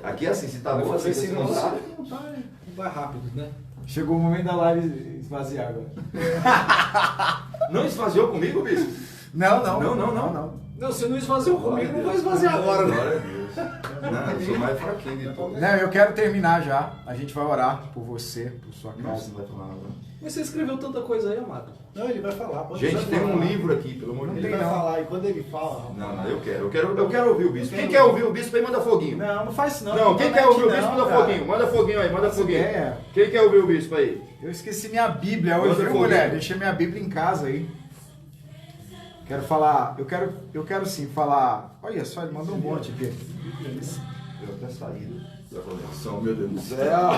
Aqui é assim, se tá vai bom, fazer se esse não tá. negócio, não tá, vai rápido, né? Chegou o momento da live esvaziar agora. Não esvaziou comigo, bispo? Não. Não, se não esvaziou comigo, não vai esvaziar agora, né? Glória a Deus. Não, eu sou mais fraquinho de todos. Não, eu quero terminar já. A gente vai orar por você, por sua Nossa, casa. não vai falar nada. Mas você escreveu tanta coisa aí, amado. Não, ele vai falar. Pode Gente, deixar tem ele um falar. livro aqui, pelo amor de Ele Deus. vai falar, e quando ele fala... Não, eu quero ouvir o bispo. Quem quer ouvir o bispo aí, manda foguinho. Não faz isso não. Não, quem Não quer mete ouvir o não, bispo, manda cara. foguinho. Manda foguinho aí, manda foguinho. É. Quem quer ouvir o bispo aí? Eu esqueci minha Bíblia hoje, Manda viu, foguinho. mulher? Deixei minha Bíblia em casa aí. Quero falar, eu quero sim falar. Olha só, ele mandou um monte aqui. Eu até saído da conexão, meu Deus do céu.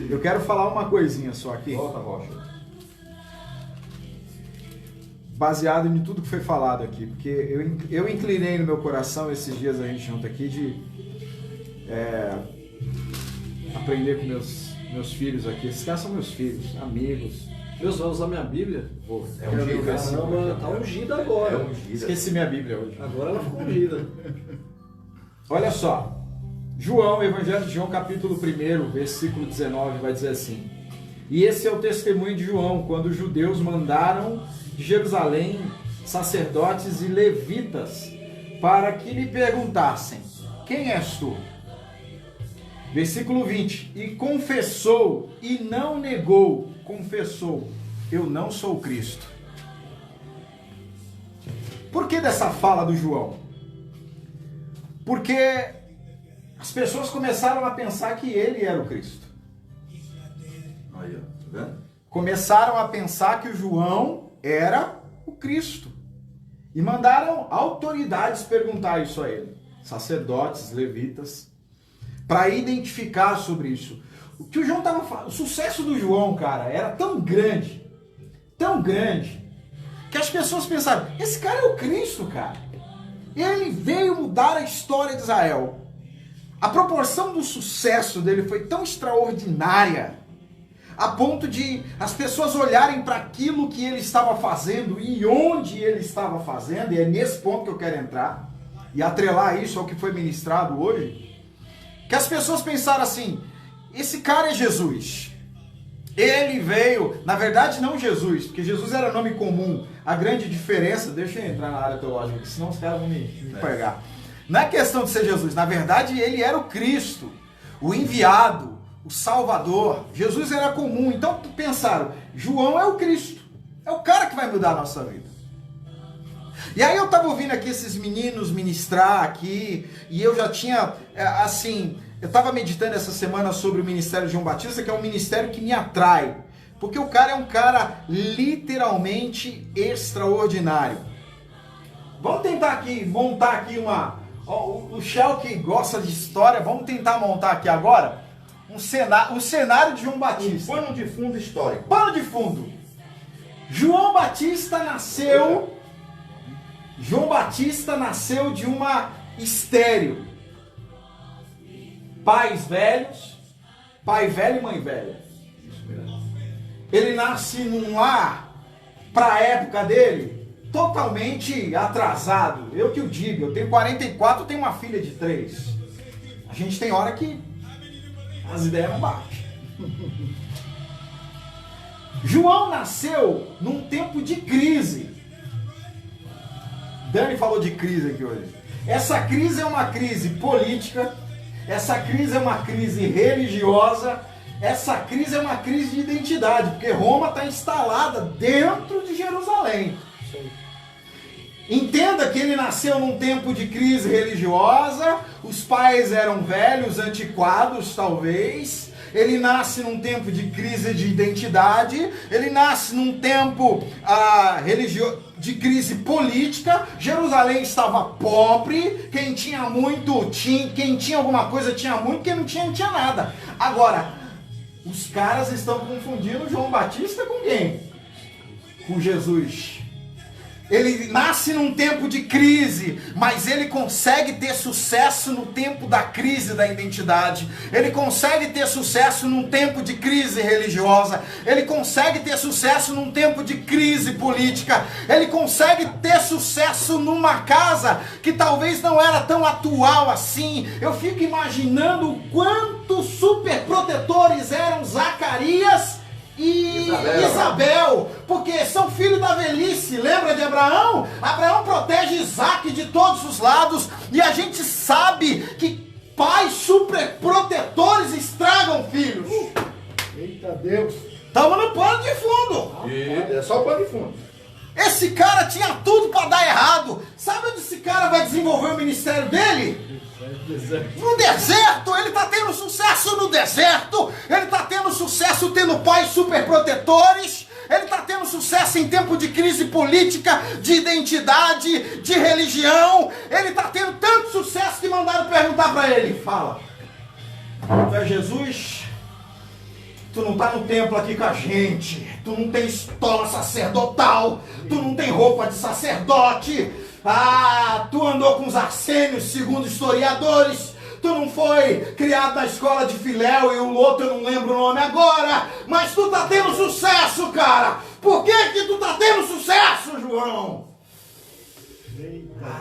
Eu quero falar uma coisinha só aqui, Volta, Rocha. baseado em tudo que foi falado aqui, porque eu inclinei no meu coração esses dias a gente junto aqui de aprender com meus filhos aqui. Esses caras são meus filhos, amigos. Deus vai usar minha Bíblia? Vou. É Quero ungido, ver esse- Caramba, tá ungida agora. É ungida. Esqueci minha Bíblia hoje. Agora ela ficou ungida. Olha só, João, Evangelho de João, capítulo 1, versículo 19, vai dizer assim: e esse é o testemunho de João, quando os judeus mandaram de Jerusalém sacerdotes e levitas para que lhe perguntassem: quem és tu? Versículo 20: e confessou e não negou, confessou: eu não sou o Cristo. Por que dessa fala do João? Porque as pessoas começaram a pensar que ele era o Cristo. Aí, ó. Tá vendo? Começaram a pensar que o João era o Cristo. E mandaram autoridades perguntar isso a ele. Sacerdotes, levitas, para identificar sobre isso. O que o João estava falando, o sucesso do João, cara, era tão grande, que as pessoas pensaram: esse cara é o Cristo, cara. Ele veio mudar a história de Israel. A proporção do sucesso dele foi tão extraordinária, a ponto de as pessoas olharem para aquilo que ele estava fazendo e onde ele estava fazendo, e é nesse ponto que eu quero entrar, e atrelar isso ao que foi ministrado hoje, que as pessoas pensaram assim: esse cara é Jesus. Ele veio, na verdade não Jesus, porque Jesus era nome comum. A grande diferença, deixa eu entrar na área teológica, porque senão os caras vão me pegar. Não é questão de ser Jesus, na verdade ele era o Cristo, o enviado, o Salvador. Jesus era comum, então pensaram: João é o Cristo, é o cara que vai mudar a nossa vida. E aí eu estava ouvindo aqui esses meninos ministrar aqui, e eu já tinha, eu estava meditando essa semana sobre o ministério de João Batista, que é um ministério que me atrai, porque o cara é um cara literalmente extraordinário. Vamos tentar aqui, montar aqui o Shell que gosta de história, vamos tentar montar aqui agora um cenário de João Batista. Pano de fundo histórico. Pano de fundo. João Batista nasceu de uma estéril. Pais velhos, pai velho e mãe velha. Ele nasce num lar, para a época dele, totalmente atrasado. Eu que o digo, eu tenho 44, tenho uma filha de 3. A gente tem hora que as ideias não batem. João nasceu num tempo de crise. Dani falou de crise aqui hoje. Essa crise é uma crise política, essa crise é uma crise religiosa, essa crise é uma crise de identidade, porque Roma está instalada dentro de Jerusalém. Entenda que ele nasceu num tempo de crise religiosa, os pais eram velhos, antiquados talvez, ele nasce num tempo de crise de identidade, ele nasce num tempo de crise política. Jerusalém estava pobre, quem tinha muito, quem tinha alguma coisa tinha muito, quem não tinha nada. Agora, os caras estão confundindo João Batista com quem? Com Jesus. Ele nasce num tempo de crise, mas ele consegue ter sucesso no tempo da crise da identidade. Ele consegue ter sucesso num tempo de crise religiosa. Ele consegue ter sucesso num tempo de crise política. Ele consegue ter sucesso numa casa que talvez não era tão atual assim. Eu fico imaginando o quanto super protetores eram Zacarias e Isabel, porque são filhos da velhice. Lembra de Abraão? Abraão protege Isaac de todos os lados, e a gente sabe que pais super protetores estragam filhos. Eita Deus! Estamos no pano de fundo. É só o pano de fundo. Esse cara tinha tudo para dar errado. Sabe onde esse cara vai desenvolver o ministério dele? No deserto. Ele está tendo sucesso no deserto. Ele está tendo sucesso tendo pais super protetores. Ele está tendo sucesso em tempo de crise política, de identidade, de religião. Ele está tendo tanto sucesso que mandaram perguntar para ele: fala, tu é Jesus? Tu não tá no templo aqui com a gente. Tu não tem estola sacerdotal. Tu não tem roupa de sacerdote. Tu andou com os Arsênios, segundo historiadores. Tu não foi criado na escola de Filéu e o outro eu não lembro o nome agora. Mas tu tá tendo sucesso, cara. Por que tu tá tendo sucesso, João?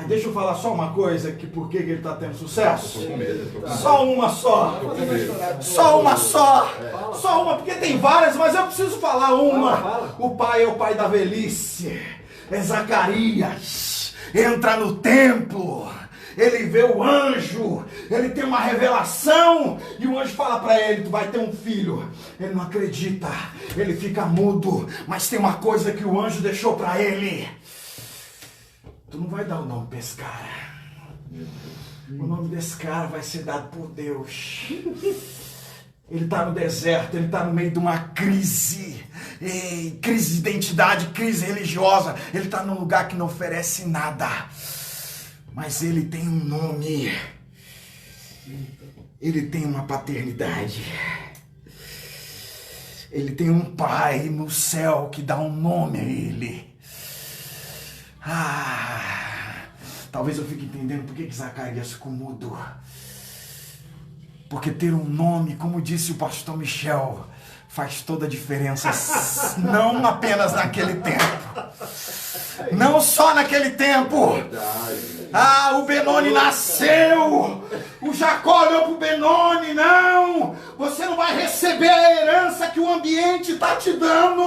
Deixa eu falar só uma coisa, que por que ele tá tendo sucesso? Só uma só. Só uma só. Só uma, porque tem várias, mas eu preciso falar uma. O pai é o pai da velhice. É Zacarias. Entra no templo. Ele vê o anjo. Ele tem uma revelação. E o anjo fala para ele: tu vai ter um filho. Ele não acredita. Ele fica mudo. Mas tem uma coisa que o anjo deixou para ele. Tu não vai dar o nome pra esse cara. O nome desse cara vai ser dado por Deus. Ele está no deserto, ele está no meio de uma crise. Crise de identidade, crise religiosa. Ele está num lugar que não oferece nada. Mas ele tem um nome. Ele tem uma paternidade. Ele tem um pai no céu que dá um nome a ele. Talvez eu fique entendendo por que Zacarias ficou mudo. Porque ter um nome, como disse o pastor Michel, faz toda a diferença. Não apenas naquele tempo. Não só naquele tempo. O Benoni nasceu. O Jacó olhou para o Benoni. Não, você não vai receber a herança que o ambiente está te dando.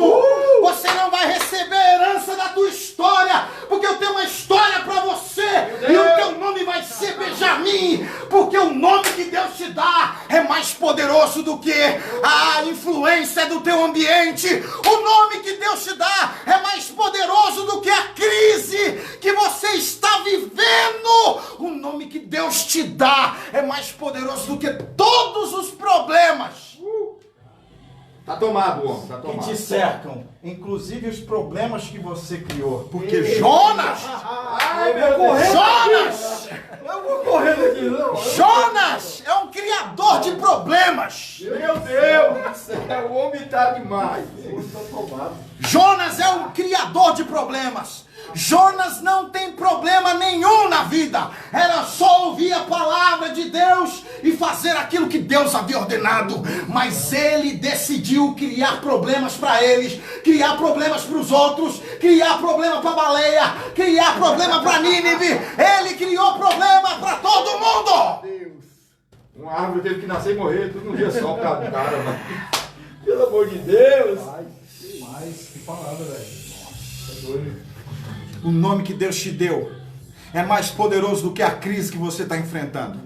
Você não vai receber a herança da tua história, porque eu tenho uma história para você. E o teu nome vai ser Benjamim, porque o nome que Deus te dá é mais poderoso do que a influência do teu ambiente. O nome que Deus te dá é mais poderoso do que a crise que você está vivendo. O nome que Deus te dá é mais poderoso do que todos os problemas. Tá tomado, homem, tá Que tomado. te cercam, inclusive os problemas que você criou. Porque Jonas! Jonas! Eu vou correndo aqui, não. Jonas é um criador de problemas. Meu Deus! O homem tá demais. Jonas é um criador de problemas. Jonas não tem problema nenhum na vida. Era só ouvir a palavra de Deus e fazer aquilo que Deus havia ordenado. Mas ele decidiu criar problemas para eles, criar problemas para os outros, criar problema para a baleia, criar problema para Nínive. Ele criou problema para todo mundo. Deus. Uma árvore teve que nascer e morrer tudo num dia só por causa do cara, mano. Pelo amor de Deus. Que palavra, velho. É doido. O nome que Deus te deu é mais poderoso do que a crise que você está enfrentando.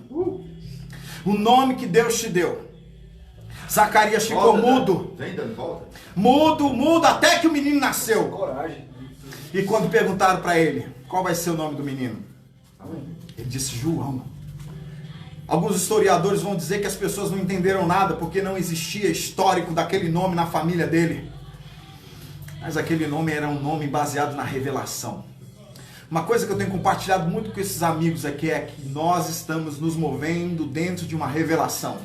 O nome que Deus te deu. Zacarias ficou Volta, mudo. Vem, Dani, volta. Mudo, até que o menino nasceu. Coragem. E quando perguntaram para ele, qual vai ser o nome do menino? Ele disse João. Alguns historiadores vão dizer que as pessoas não entenderam nada porque não existia histórico daquele nome na família dele. Mas aquele nome era um nome baseado na revelação. Uma coisa que eu tenho compartilhado muito com esses amigos aqui é que nós estamos nos movendo dentro de uma revelação.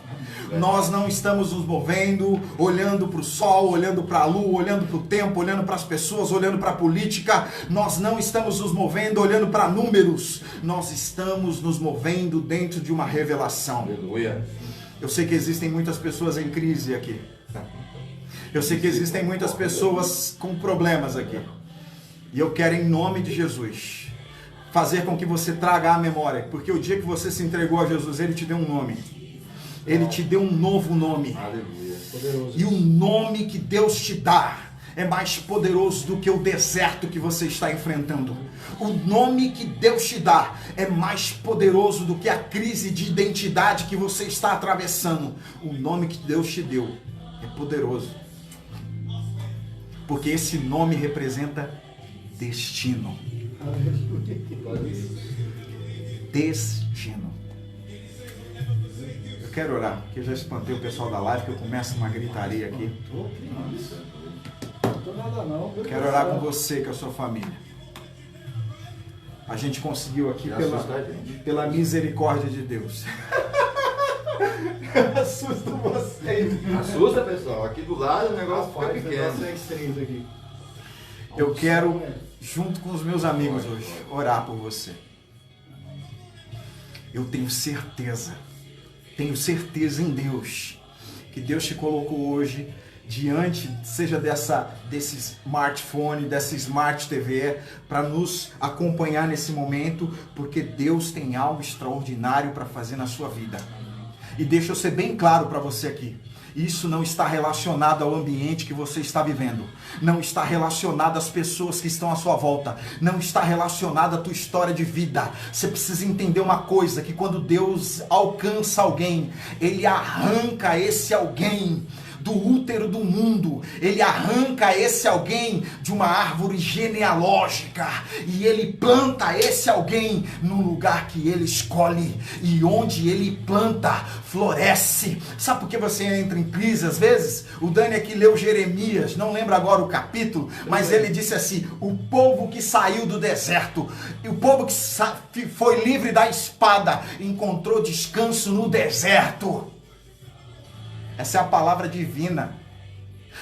Nós não estamos nos movendo olhando para o sol, olhando para a lua, olhando para o tempo, olhando para as pessoas, olhando para a política. Nós não estamos nos movendo olhando para números. Nós estamos nos movendo dentro de uma revelação. Aleluia. Eu sei que existem muitas pessoas em crise aqui. Eu sei que existem muitas pessoas com problemas aqui. E eu quero, em nome de Jesus, fazer com que você traga a memória. Porque o dia que você se entregou a Jesus, Ele te deu um nome. Ele te deu um novo nome. Aleluia. Poderoso. E o nome que Deus te dá é mais poderoso do que o deserto que você está enfrentando. O nome que Deus te dá é mais poderoso do que a crise de identidade que você está atravessando. O nome que Deus te deu é poderoso. Porque esse nome representa destino. Destino. Eu quero orar, porque eu já espantei o pessoal da live, que eu começo uma gritaria aqui. Não tô nada não. Quero orar com você e com a sua família. A gente conseguiu aqui pela misericórdia de Deus. Assusta vocês. Assusta, pessoal. Aqui do lado o negócio fica pequeno. Aqui. Eu quero, junto com os meus amigos hoje, orar por você. Eu tenho certeza em Deus, que Deus te colocou hoje diante, seja desse smartphone, dessa Smart TV, para nos acompanhar nesse momento, porque Deus tem algo extraordinário para fazer na sua vida. E deixa eu ser bem claro para você aqui. Isso não está relacionado ao ambiente que você está vivendo. Não está relacionado às pessoas que estão à sua volta. Não está relacionado à tua história de vida. Você precisa entender uma coisa, que quando Deus alcança alguém, Ele arranca esse alguém do útero do mundo. Ele arranca esse alguém de uma árvore genealógica e Ele planta esse alguém no lugar que Ele escolhe, e onde Ele planta, floresce. Sabe por que você entra em crise às vezes? O Dani aqui leu Jeremias, não lembro agora o capítulo, mas ele disse assim: o povo que saiu do deserto, e o povo que foi livre da espada, encontrou descanso no deserto. Essa é a palavra divina.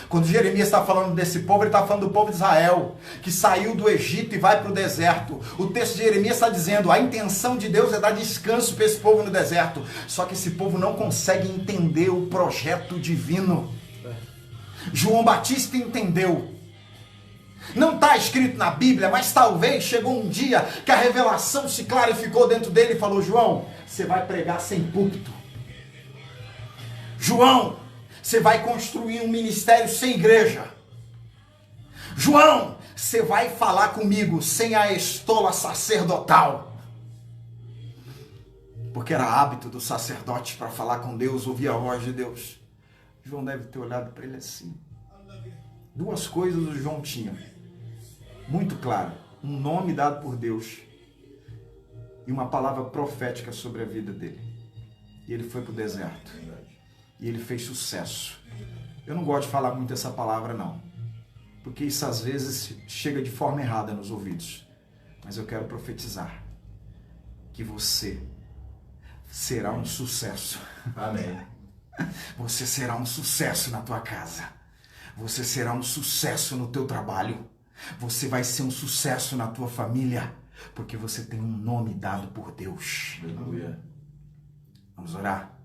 Quando Jeremias está falando desse povo, ele está falando do povo de Israel, que saiu do Egito e vai para o deserto. O texto de Jeremias está dizendo, a intenção de Deus é dar descanso para esse povo no deserto. Só que esse povo não consegue entender o projeto divino. João Batista entendeu. Não está escrito na Bíblia, mas talvez chegou um dia que a revelação se clarificou dentro dele e falou: João, você vai pregar sem púlpito. João, você vai construir um ministério sem igreja. João, você vai falar comigo sem a estola sacerdotal. Porque era hábito dos sacerdotes para falar com Deus, ouvir a voz de Deus. João deve ter olhado para ele assim. Duas coisas o João tinha. Muito claro. Um nome dado por Deus e uma palavra profética sobre a vida dele. E ele foi para o deserto. E ele fez sucesso. Eu não gosto de falar muito essa palavra, não. Porque isso às vezes chega de forma errada nos ouvidos. Mas eu quero profetizar que você será um sucesso. Amém. Você será um sucesso na tua casa. Você será um sucesso no teu trabalho. Você vai ser um sucesso na tua família. Porque você tem um nome dado por Deus. Aleluia. Vamos orar?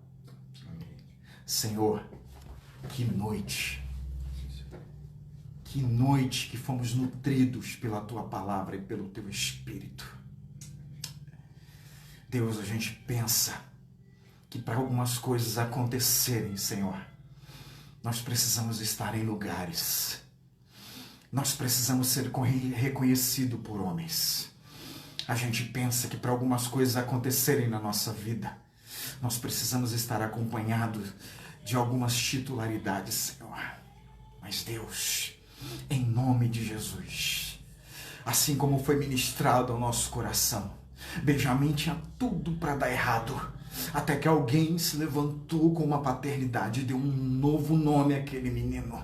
Senhor, que noite que fomos nutridos pela Tua Palavra e pelo Teu Espírito. Deus, a gente pensa que para algumas coisas acontecerem, Senhor, nós precisamos estar em lugares, nós precisamos ser reconhecidos por homens. A gente pensa que para algumas coisas acontecerem na nossa vida, nós precisamos estar acompanhados de algumas titularidades, Senhor. Mas Deus, em nome de Jesus, assim como foi ministrado ao nosso coração, Benjamim tinha tudo para dar errado, até que alguém se levantou com uma paternidade e deu um novo nome àquele menino.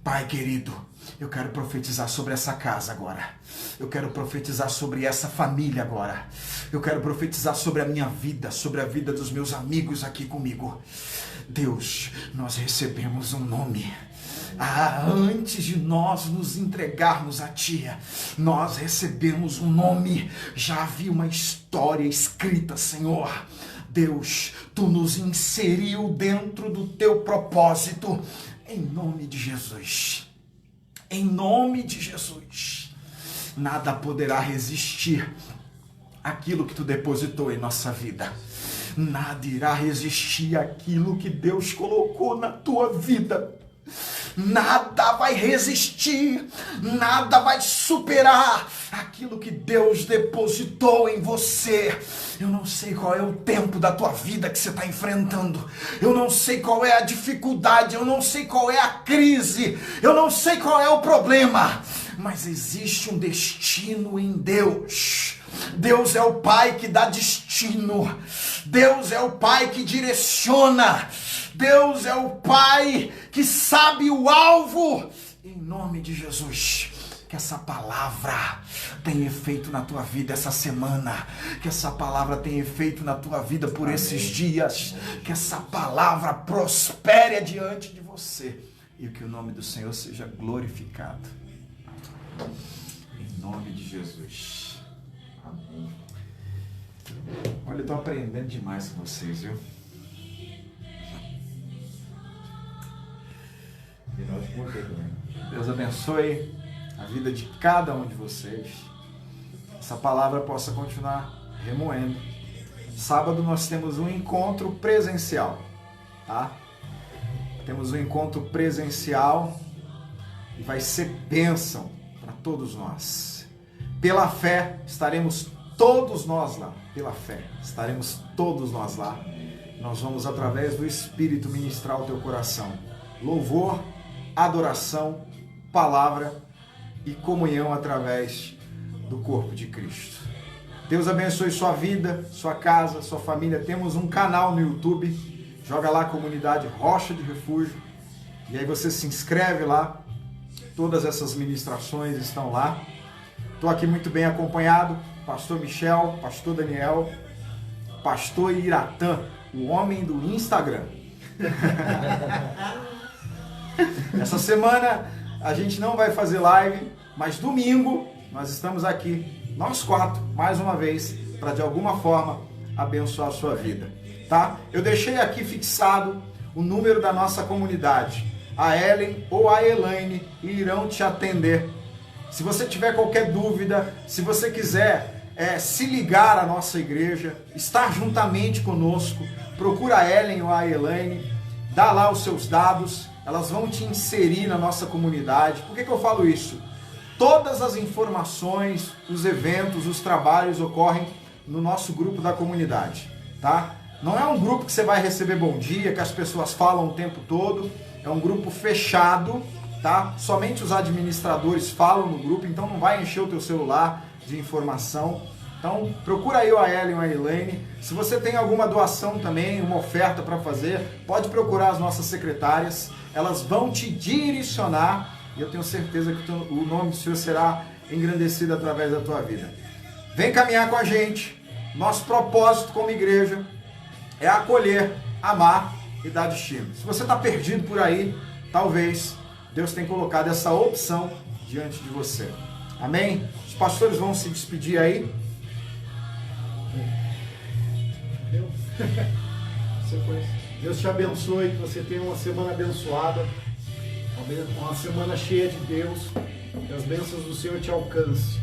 Pai querido, eu quero profetizar sobre essa casa agora. Eu quero profetizar sobre essa família agora. Eu quero profetizar sobre a minha vida, sobre a vida dos meus amigos aqui comigo. Deus, nós recebemos um nome. Antes de nós nos entregarmos a Ti, nós recebemos um nome. Já havia uma história escrita, Senhor. Deus, Tu nos inseriu dentro do Teu propósito. Em nome de Jesus. Em nome de Jesus. Nada poderá resistir àquilo que Tu depositou em nossa vida. Nada irá resistir àquilo que Deus colocou na tua vida. Nada vai resistir, nada vai superar aquilo que Deus depositou em você. Eu não sei qual é o tempo da tua vida que você está enfrentando. Eu não sei qual é a dificuldade, eu não sei qual é a crise, eu não sei qual é o problema. Mas existe um destino em Deus. Deus é o Pai que dá destino. Deus é o Pai que direciona. Deus é o Pai que sabe o alvo. Em nome de Jesus, que essa palavra tenha efeito na tua vida essa semana. Que essa palavra tenha efeito na tua vida por esses dias. Que essa palavra prospere adiante de você. E que o nome do Senhor seja glorificado. Em nome de Jesus. Amém. Olha, eu estou aprendendo demais com vocês, viu? E nós com você também. Deus abençoe a vida de cada um de vocês. Essa palavra possa continuar remoendo. Sábado nós temos um encontro presencial, tá? Temos um encontro presencial e vai ser bênção para todos nós. Pela fé estaremos todos nós lá. Pela fé estaremos todos nós lá. Nós vamos, através do Espírito, ministrar o teu coração. Louvor, adoração, palavra e comunhão através do corpo de Cristo. Deus abençoe sua vida, sua casa, sua família. Temos um canal no YouTube. Joga lá, Comunidade Rocha de Refúgio. E aí você se inscreve lá. Todas essas ministrações estão lá. Estou aqui muito bem acompanhado. Pastor Michel, Pastor Daniel, Pastor Iratã, o homem do Instagram. Essa semana a gente não vai fazer live, mas domingo nós estamos aqui, nós quatro, mais uma vez, para de alguma forma abençoar a sua vida, tá? Eu deixei aqui fixado o número da nossa comunidade. A Ellen ou a Elaine irão te atender. Se você tiver qualquer dúvida, se você quiser se ligar à nossa igreja, estar juntamente conosco, procura a Ellen ou a Elaine, dá lá os seus dados, elas vão te inserir na nossa comunidade. Por que eu falo isso? Todas as informações, os eventos, os trabalhos ocorrem no nosso grupo da comunidade, tá? Não é um grupo que você vai receber bom dia, que as pessoas falam o tempo todo. É um grupo fechado, tá? Somente os administradores falam no grupo, então não vai encher o teu celular de informação. Então procura aí a Ellen ou a Elaine. Se você tem alguma doação também, uma oferta para fazer, pode procurar as nossas secretárias. Elas vão te direcionar e eu tenho certeza que o nome do Senhor será engrandecido através da tua vida. Vem caminhar com a gente. Nosso propósito como igreja é acolher, amar e dar destino. Se você está perdido por aí, talvez Deus tenha colocado essa opção diante de você. Amém? Os pastores vão se despedir aí. Deus te abençoe, que você tenha uma semana abençoada, uma semana cheia de Deus, que as bênçãos do Senhor te alcance.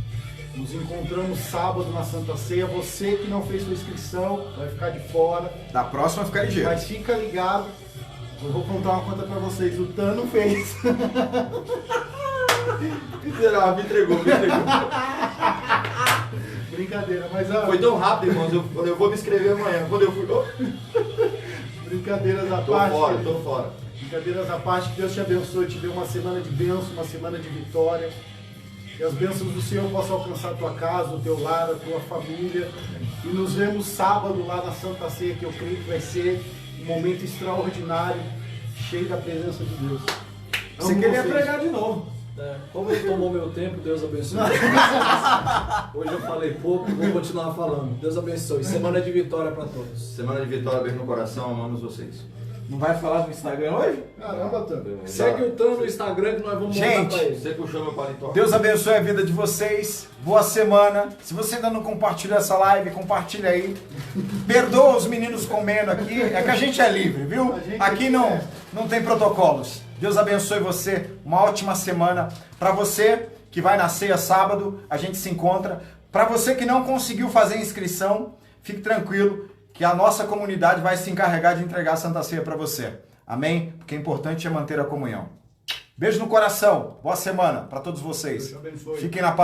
Nos encontramos sábado na Santa Ceia. Você que não fez sua inscrição vai ficar de fora. Da próxima fica ligeiro. Mas fica ligado. Eu vou contar uma conta pra vocês. O Tano fez. Miserável, me entregou. Brincadeira, mas Foi tão rápido, irmãos. Eu vou me inscrever amanhã. Quando eu fui. Brincadeiras à parte. Tô fora. Brincadeiras à parte, que Deus te abençoe, te dê uma semana de bênção, uma semana de vitória. Que Que as bênçãos do Senhor possam alcançar a tua casa, o teu lar, a tua família. E nos vemos sábado lá na Santa Ceia, que eu creio que vai ser um momento extraordinário, cheio da presença de Deus. Você Amo queria vocês. pregar de novo. Como ele tomou meu tempo, Deus abençoe. Hoje eu falei pouco, vou continuar falando. Deus abençoe. Semana de vitória para todos. Semana de vitória, beijo no coração, amamos vocês. Não vai falar no Instagram hoje? Caramba, Tano. Segue o Tano no Instagram que nós vamos Gente, mandar pra ele. Você puxou meu paletó. Deus abençoe a vida de vocês. Boa semana. Se você ainda não compartilhou essa live, compartilha aí. Perdoa os meninos comendo aqui. É que a gente é livre, viu? A gente Aqui não tem protocolos. Deus abençoe você. Uma ótima semana. Para você que vai na ceia sábado, a gente se encontra. Para você que não conseguiu fazer inscrição, fique tranquilo que a nossa comunidade vai se encarregar de entregar a Santa Ceia para você. Amém? Porque o importante é manter a comunhão. Beijo no coração. Boa semana para todos vocês. Deus abençoe. Fiquem na paz.